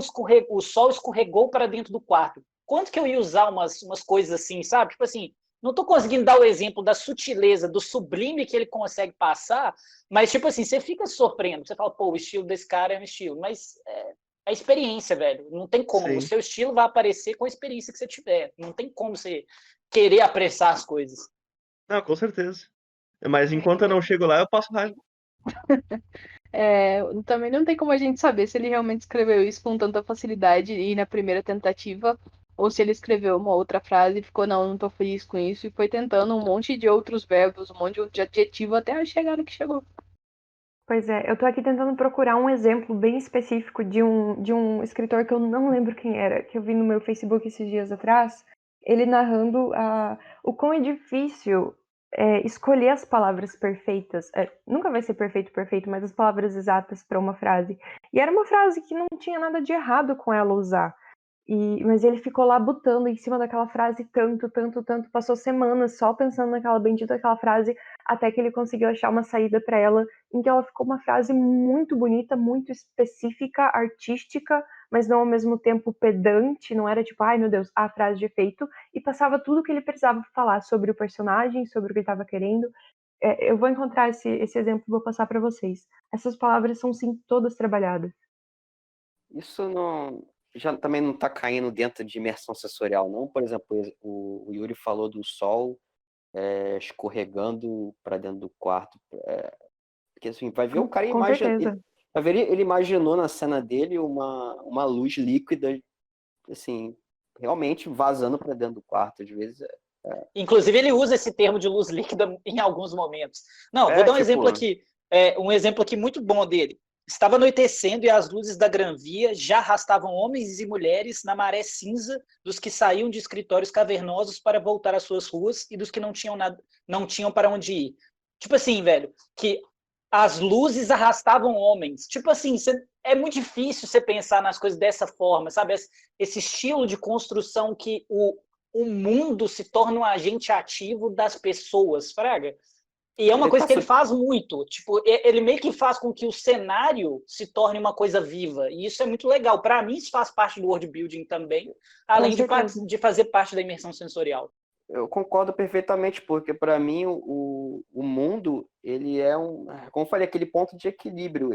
escorregou para dentro do quarto. Quanto que eu ia usar umas coisas assim, sabe? Tipo assim, não estou conseguindo dar o exemplo da sutileza, do sublime que ele consegue passar, mas, tipo assim, você fica surpreso. Você fala, pô, o estilo desse cara é um estilo. Mas é a experiência, velho. Não tem como. Sim. O seu estilo vai aparecer com a experiência que você tiver. Não tem como você querer apressar as coisas. Não, com certeza. Mas enquanto eu não chego lá, eu passo raiva. Também não tem como a gente saber se ele realmente escreveu isso com tanta facilidade e na primeira tentativa, ou se ele escreveu uma outra frase e ficou, não tô feliz com isso, e foi tentando um monte de outros verbos, um monte de adjetivo até chegar no que chegou. Pois é, eu tô aqui tentando procurar um exemplo bem específico de um escritor que eu não lembro quem era, que eu vi no meu Facebook esses dias atrás, ele narrando o quão é difícil escolher as palavras perfeitas. Nunca vai ser perfeito, mas as palavras exatas para uma frase. E era uma frase que não tinha nada de errado com ela usar. Mas ele ficou lá botando em cima daquela frase tanto, passou semanas só pensando naquela bendita aquela frase, até que ele conseguiu achar uma saída para ela, em que ela ficou uma frase muito bonita, muito específica, artística, mas não ao mesmo tempo pedante, não era tipo, ai meu Deus, a frase de efeito, e passava tudo o que ele precisava falar sobre o personagem, sobre o que ele estava querendo. Eu vou encontrar esse exemplo e vou passar para vocês. Essas palavras são sim todas trabalhadas. Isso já também não está caindo dentro de imersão sensorial, não? Por exemplo, o Yuri falou do sol escorregando para dentro do quarto. Porque assim, vai ver o cara Com certeza. vai ver ele imaginou na cena dele uma luz líquida, assim, realmente vazando para dentro do quarto. Às vezes Inclusive, ele usa esse termo de luz líquida em alguns momentos. Não, vou dar um exemplo aqui. Um exemplo aqui muito bom dele. Estava anoitecendo e as luzes da Gran Via já arrastavam homens e mulheres na maré cinza dos que saíam de escritórios cavernosos para voltar às suas ruas e dos que não tinham para onde ir. Tipo assim, velho, que as luzes arrastavam homens. Tipo assim, é muito difícil você pensar nas coisas dessa forma, sabe? Esse estilo de construção que o mundo se torna um agente ativo das pessoas, fraga. E é uma coisa que ele faz muito. Tipo, ele meio que faz com que o cenário se torne uma coisa viva. E isso é muito legal. Para mim, isso faz parte do world building também, além de fazer parte da imersão sensorial. Eu concordo perfeitamente, porque para mim o mundo, ele é como eu falei, aquele ponto de equilíbrio.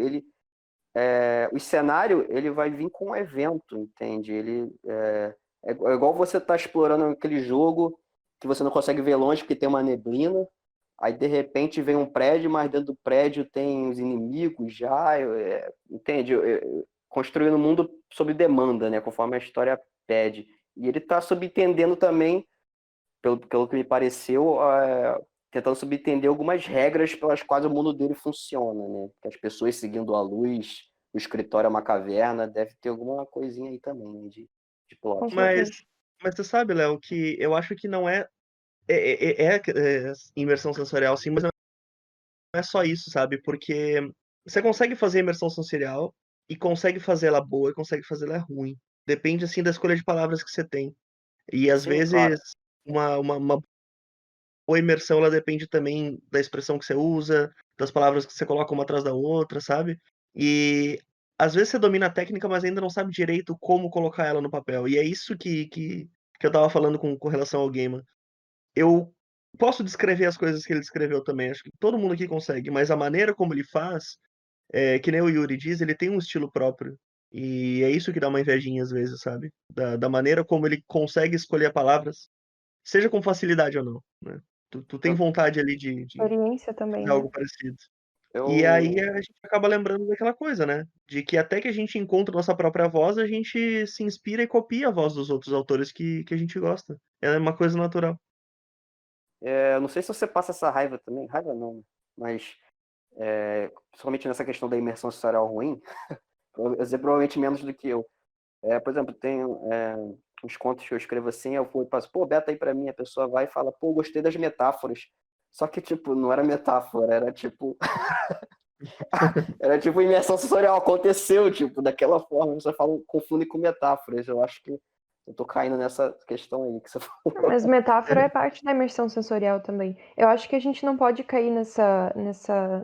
O cenário, ele vai vir com um evento, entende? Ele é igual você tá explorando aquele jogo que você não consegue ver longe porque tem uma neblina. Aí, de repente, vem um prédio, mas dentro do prédio tem os inimigos já, entende? Construindo o mundo sob demanda, né? Conforme a história pede. E ele está subentendendo também, pelo que me pareceu, tentando subentender algumas regras pelas quais o mundo dele funciona, né? Que as pessoas seguindo a luz, o escritório é uma caverna, deve ter alguma coisinha aí também, né? De plot. Mas você sabe, Léo, que eu acho que não é imersão sensorial, sim, mas não é só isso, sabe? Porque você consegue fazer imersão sensorial e consegue fazer ela boa e consegue fazer ela ruim. Depende, assim, da escolha de palavras que você tem. E, às vezes, claro, uma boa imersão, ela depende também da expressão que você usa, das palavras que você coloca uma atrás da outra, sabe? E, às vezes, você domina a técnica, mas ainda não sabe direito como colocar ela no papel. E é isso que eu tava falando com relação ao Gaiman. Eu posso descrever as coisas que ele descreveu também, acho que todo mundo aqui consegue, mas a maneira como ele faz, que nem o Yuri diz, ele tem um estilo próprio. E é isso que dá uma invejinha às vezes, sabe? Da maneira como ele consegue escolher palavras, seja com facilidade ou não, né? Tu tem vontade ali de Experiência também, fazer algo né? parecido. E aí a gente acaba lembrando daquela coisa, né? De que até que a gente encontra nossa própria voz, a gente se inspira e copia a voz dos outros autores que a gente gosta. É uma coisa natural. Eu não sei se você passa essa raiva também, raiva não, mas principalmente nessa questão da imersão sensorial ruim, você provavelmente menos do que eu. Por exemplo, tem os contos que eu escrevo assim, eu passo, pô, beta aí pra mim, a pessoa vai e fala, pô, gostei das metáforas. Só que, tipo, não era metáfora, era tipo. Era tipo imersão sensorial, aconteceu, tipo, daquela forma, você fala, confunde com metáforas. Eu acho que eu tô caindo nessa questão aí que você falou. Mas metáfora é parte da imersão sensorial também. Eu acho que a gente não pode cair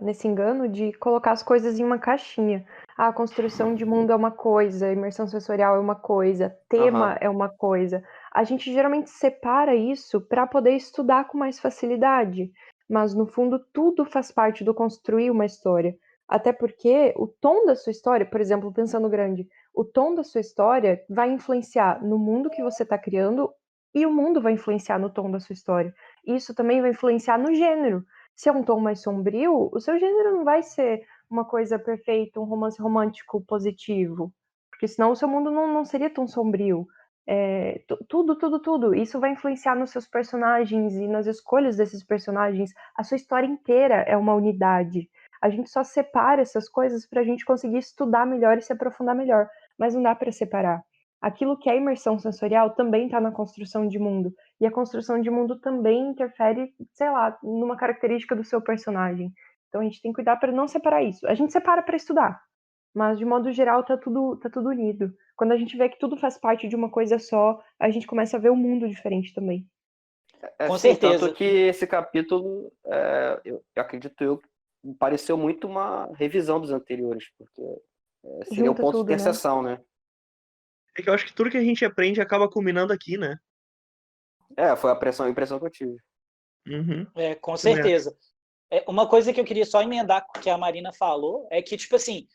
nesse engano de colocar as coisas em uma caixinha. Ah, a construção de mundo é uma coisa, a imersão sensorial é uma coisa, tema Aham. é uma coisa. A gente geralmente separa isso para poder estudar com mais facilidade. Mas, no fundo, tudo faz parte do construir uma história. Até porque o tom da sua história, por exemplo, pensando grande, o tom da sua história vai influenciar no mundo que você está criando e o mundo vai influenciar no tom da sua história. Isso também vai influenciar no gênero. Se é um tom mais sombrio, o seu gênero não vai ser uma coisa perfeita, um romance romântico positivo, porque senão o seu mundo não seria tão sombrio. Tudo. Isso vai influenciar nos seus personagens e nas escolhas desses personagens. A sua história inteira é uma unidade. A gente só separa essas coisas para a gente conseguir estudar melhor e se aprofundar melhor, mas não dá para separar. Aquilo que é imersão sensorial também está na construção de mundo. E a construção de mundo também interfere, sei lá, numa característica do seu personagem. Então a gente tem que cuidar para não separar isso. A gente separa para estudar, mas de modo geral tá tudo unido. Quando a gente vê que tudo faz parte de uma coisa só, a gente começa a ver o mundo diferente também. Com Sim, tanto certeza. que esse capítulo, eu acredito me pareceu muito uma revisão dos anteriores, porque seria o Junta ponto de tudo, né? interseção, né? É que eu acho que tudo que a gente aprende acaba culminando aqui, né? Foi a impressão que eu tive. Uhum. Com Também acho. certeza. Uma coisa que eu queria só emendar com o que a Marina falou é que, tipo assim,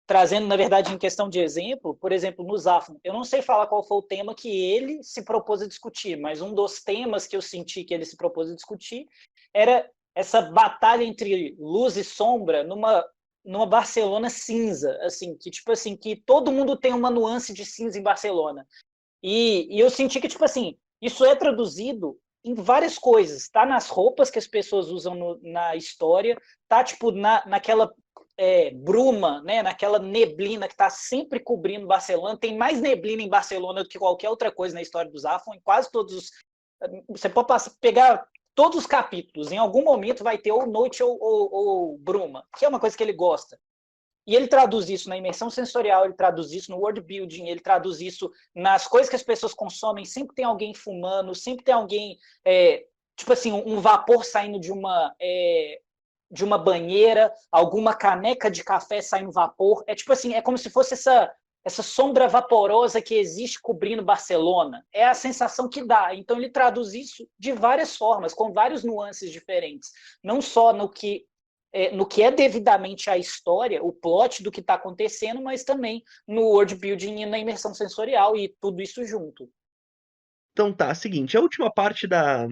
trazendo, na verdade, em questão de exemplo, por exemplo, no Zafman, eu não sei falar qual foi o tema que ele se propôs a discutir, mas um dos temas que eu senti que ele se propôs a discutir era essa batalha entre luz e sombra numa Barcelona cinza, assim, que tipo assim, que todo mundo tem uma nuance de cinza em Barcelona. E eu senti que, tipo assim, isso é traduzido em várias coisas. Tá nas roupas que as pessoas usam na história, tá, tipo, naquela bruma, né, naquela neblina que está sempre cobrindo Barcelona. Tem mais neblina em Barcelona do que qualquer outra coisa na história dos Zafon. Em quase todos os... Você pode pegar todos os capítulos. Em algum momento vai ter ou noite ou bruma, que é uma coisa que ele gosta. E ele traduz isso na imersão sensorial, ele traduz isso no world building, ele traduz isso nas coisas que as pessoas consomem. Sempre tem alguém fumando, sempre tem alguém, tipo assim, um vapor saindo de uma banheira, alguma caneca de café saindo vapor. É tipo assim, é como se fosse essa sombra vaporosa que existe cobrindo Barcelona. É a sensação que dá. Então ele traduz isso de várias formas, com várias nuances diferentes. Não só no que é devidamente a história, o plot do que está acontecendo, mas também no world building e na imersão sensorial, e tudo isso junto. Então tá, seguinte, a última parte da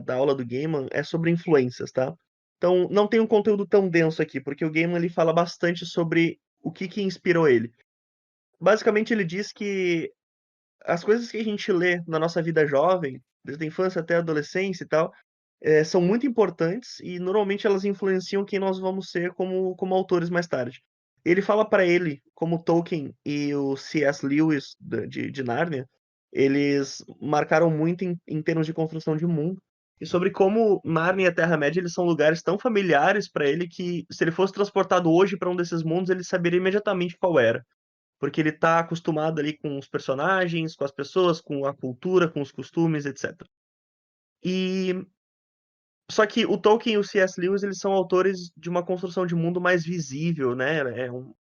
aula do Gaiman é sobre influências, tá? Então não tem um conteúdo tão denso aqui, porque o Gaiman ele fala bastante sobre o que inspirou ele. Basicamente ele diz que as coisas que a gente lê na nossa vida jovem, desde a infância até a adolescência e tal, são muito importantes e normalmente elas influenciam quem nós vamos ser como autores mais tarde. Ele fala para ele, como Tolkien e o C.S. Lewis de Nárnia, eles marcaram muito em termos de construção de mundo e sobre como Nárnia e a Terra-média eles são lugares tão familiares para ele que se ele fosse transportado hoje para um desses mundos, ele saberia imediatamente qual era. Porque ele tá acostumado ali com os personagens, com as pessoas, com a cultura, com os costumes, etc. E só que o Tolkien e o C.S. Lewis, eles são autores de uma construção de mundo mais visível, né?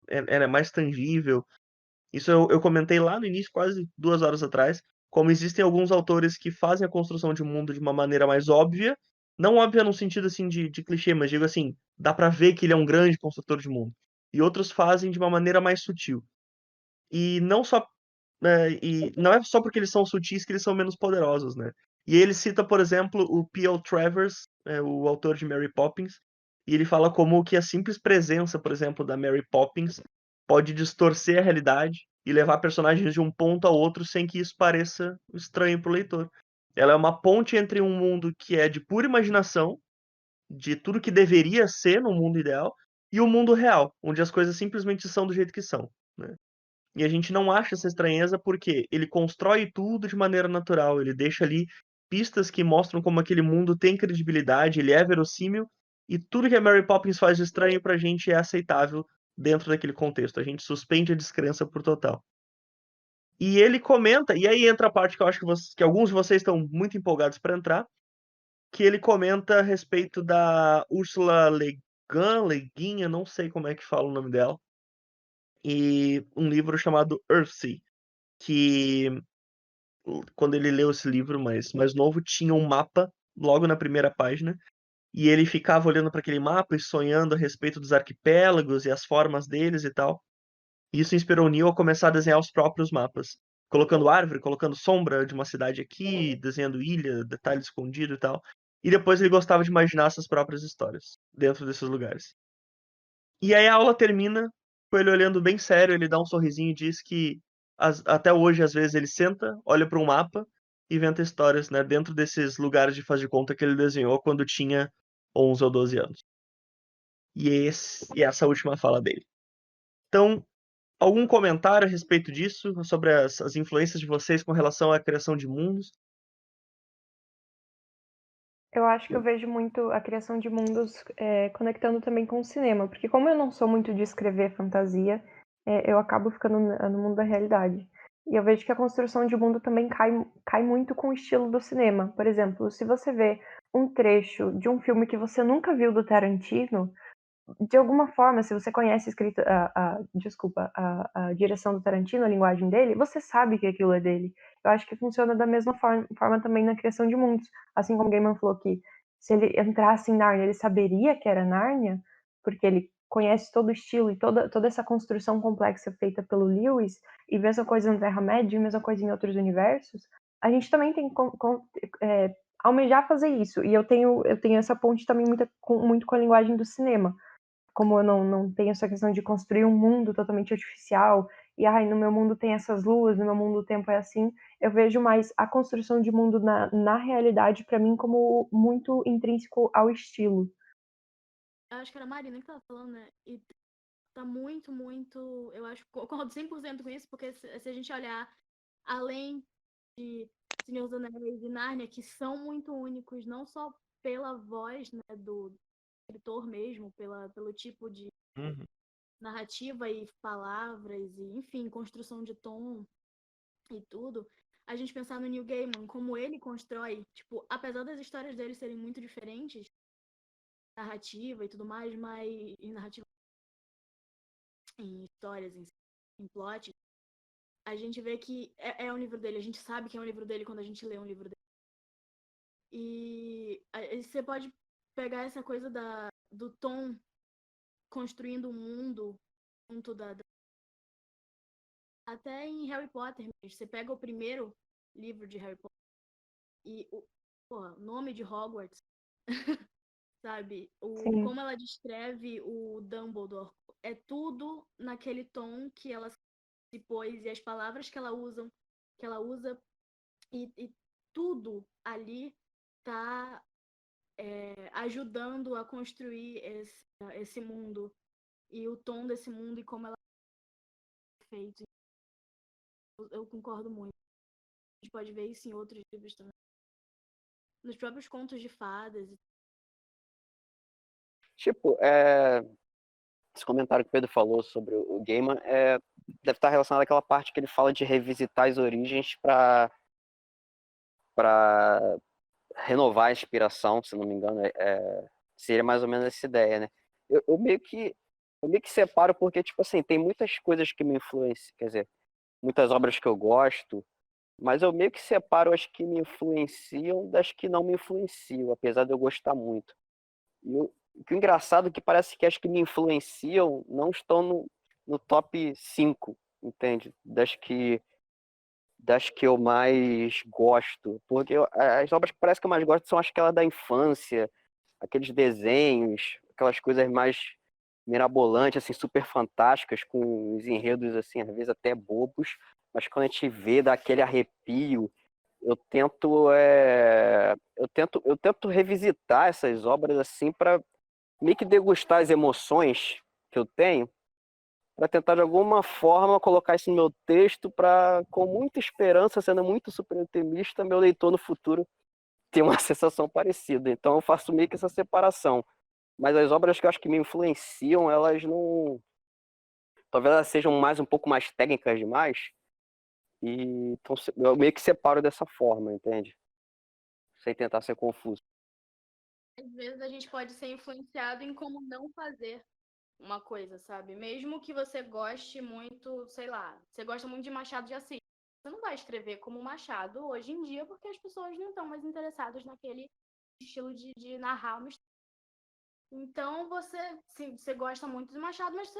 Ela é mais tangível. Isso eu comentei lá no início, quase 2 horas atrás, como existem alguns autores que fazem a construção de mundo de uma maneira mais óbvia, não óbvia no sentido assim de clichê, mas digo assim, dá pra ver que ele é um grande construtor de mundo. E outros fazem de uma maneira mais sutil. E não é só porque eles são sutis que eles são menos poderosos, né? E ele cita, por exemplo, o P.L. Travers, o autor de Mary Poppins, e ele fala como que a simples presença, por exemplo, da Mary Poppins pode distorcer a realidade e levar personagens de um ponto a outro sem que isso pareça estranho para o leitor. Ela é uma ponte entre um mundo que é de pura imaginação, de tudo que deveria ser no mundo ideal, e o mundo real, onde as coisas simplesmente são do jeito que são, né? E a gente não acha essa estranheza porque ele constrói tudo de maneira natural, ele deixa ali pistas que mostram como aquele mundo tem credibilidade, ele é verossímil, e tudo que a Mary Poppins faz de estranho pra gente é aceitável dentro daquele contexto. A gente suspende a descrença por total. E ele comenta, e aí entra a parte que eu acho que alguns de vocês estão muito empolgados para entrar, que ele comenta a respeito da Ursula Le Guin, eu não sei como é que fala o nome dela, e um livro chamado Earthsea, que quando ele leu esse livro mais novo, tinha um mapa logo na primeira página, e ele ficava olhando para aquele mapa e sonhando a respeito dos arquipélagos e as formas deles e tal. E isso inspirou o Neil a começar a desenhar os próprios mapas, colocando árvore, colocando sombra de uma cidade aqui, desenhando ilha, detalhe escondido e tal. E depois ele gostava de imaginar essas próprias histórias dentro desses lugares. E aí a aula termina com ele olhando bem sério, ele dá um sorrisinho e diz que até hoje, às vezes, ele senta, olha para um mapa e inventa histórias, né, dentro desses lugares de faz de conta que ele desenhou quando tinha 11 ou 12 anos. E essa última fala dele. Então, algum comentário a respeito disso, sobre as influências de vocês com relação à criação de mundos? Eu acho que eu vejo muito a criação de mundos conectando também com o cinema, porque como eu não sou muito de escrever fantasia, eu acabo ficando no mundo da realidade. E eu vejo que a construção de mundo também cai muito com o estilo do cinema. Por exemplo, se você vê um trecho de um filme que você nunca viu do Tarantino, de alguma forma, se você conhece a direção do Tarantino, a linguagem dele, você sabe que aquilo é dele. Eu acho que funciona da mesma forma também na criação de mundos. Assim como o Gaiman falou que se ele entrasse em Nárnia, ele saberia que era Nárnia, porque ele conhece todo o estilo e toda essa construção complexa feita pelo Lewis, e mesma coisa na Terra-média, e mesma coisa em outros universos, a gente também tem que almejar fazer isso. E eu tenho essa ponte também muito com a linguagem do cinema. Como eu não tenho essa questão de construir um mundo totalmente artificial, e no meu mundo tem essas luas, no meu mundo o tempo é assim, eu vejo mais a construção de mundo na realidade, para mim, como muito intrínseco ao estilo. Eu acho que era a Marina que tava falando, né? E tá muito, eu acho, concordo 100% com isso, porque se a gente olhar além de Senhor dos Anéis e Nárnia, que são muito únicos, não só pela voz, né, do escritor mesmo, pelo tipo de narrativa e palavras, e enfim, construção de tom e tudo, a gente pensar no Neil Gaiman, como ele constrói, tipo, apesar das histórias dele serem muito diferentes, narrativa e tudo mais, mas em narrativa, em histórias, em plot, a gente vê que é um livro dele, a gente sabe que é um livro dele quando a gente lê um livro dele. E você pode pegar essa coisa do tom construindo um mundo junto até em Harry Potter, você pega o primeiro livro de Harry Potter e o nome de Hogwarts, sabe? Como ela descreve o Dumbledore, é tudo naquele tom que ela se pôs, e as palavras que ela usa e tudo ali tá ajudando a construir esse mundo e o tom desse mundo e como ela é feito. Eu concordo muito. A gente pode ver isso em outros livros também. Nos próprios contos de fadas. Tipo, esse comentário que o Pedro falou sobre o Gaiman deve estar relacionado àquela parte que ele fala de revisitar as origens para renovar a inspiração, se não me engano. Seria mais ou menos essa ideia, né? Eu meio que separo porque, tipo assim, tem muitas coisas que me influenciam, quer dizer, muitas obras que eu gosto, mas eu meio que separo as que me influenciam das que não me influenciam, apesar de eu gostar muito. E o que é engraçado é que parece que as que me influenciam não estão no top 5, entende? Das que eu mais gosto. Porque as obras que parece que eu mais gosto são aquelas da infância, aqueles desenhos, aquelas coisas mais mirabolantes, assim, super fantásticas, com os enredos, assim, às vezes até bobos, mas quando a gente vê, dá aquele arrepio. Eu tento revisitar essas obras assim para meio que degustar as emoções que eu tenho para tentar de alguma forma colocar isso no meu texto, para, com muita esperança, sendo muito super otimista, meu leitor no futuro ter uma sensação parecida. Então eu faço meio que essa separação. Mas as obras que eu acho que me influenciam, elas não... Talvez elas sejam um pouco mais técnicas demais. E então eu meio que separo dessa forma, entende? Sem tentar ser confuso. Às vezes a gente pode ser influenciado em como não fazer uma coisa, sabe? Mesmo que você goste muito, sei lá, você gosta muito de Machado de Assis. Você não vai escrever como Machado hoje em dia, porque as pessoas não estão mais interessadas naquele estilo de narrar uma história. Então você gosta muito de Machado, mas você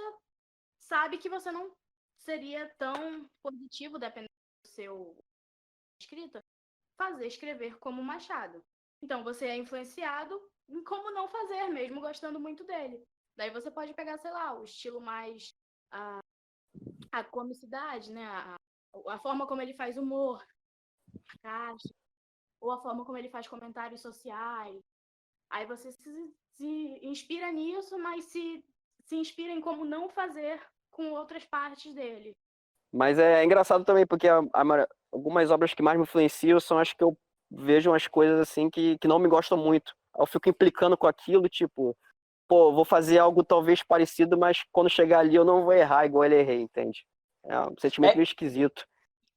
sabe que você não seria tão positivo, dependendo do seu escrita, escrever como Machado. Então você é influenciado em como não fazer, mesmo gostando muito dele. Daí você pode pegar, sei lá, o estilo mais a comicidade, né? A forma como ele faz humor, ou a forma como ele faz comentários sociais. Aí você se inspira nisso, mas se inspira em como não fazer com outras partes dele. Mas é engraçado também, porque algumas obras que mais me influenciam são as que eu vejo umas coisas assim que não me gostam muito. Eu fico implicando com aquilo, tipo, pô, vou fazer algo talvez parecido, mas quando chegar ali eu não vou errar igual ele errei, entende? É um sentimento meio esquisito.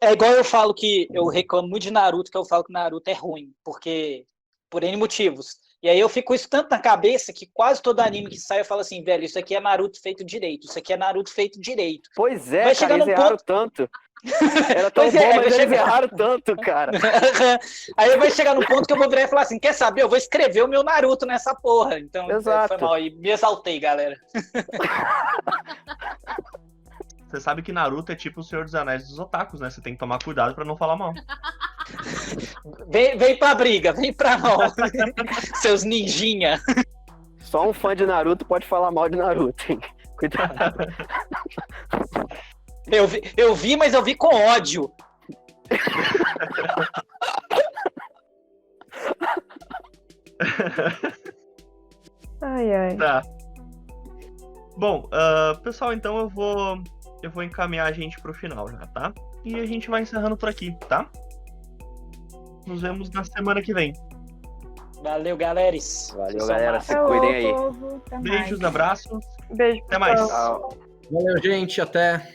É igual eu falo que eu reclamo muito de Naruto, que eu falo que Naruto é ruim, porque por N motivos. E aí eu fico com isso tanto na cabeça que quase todo anime que sai eu falo assim, velho, isso aqui é Naruto feito direito, isso aqui é Naruto feito direito. Pois é, cara, eles erraram tanto. Era tão bom, mas eles erraram tanto, cara. Aí vai chegar no ponto que eu vou virar e falar assim, quer saber, eu vou escrever o meu Naruto nessa porra. Então, foi mal, e me exaltei, galera. Você sabe que Naruto é tipo o Senhor dos Anéis dos otakus, né? Você tem que tomar cuidado pra não falar mal. Vem pra briga, vem pra mal. Seus ninjinha. Só um fã de Naruto pode falar mal de Naruto, hein? Cuidado. Eu vi, mas eu vi com ódio. Ai. Tá. Bom, pessoal, então eu vou encaminhar a gente pro final já, tá? E a gente vai encerrando por aqui, tá? Nos vemos na semana que vem. Valeu, galeres. Valeu, galera. Se cuidem aí. Beijos, abraços. Beijo. Até mais. Tchau. Valeu, gente. Até.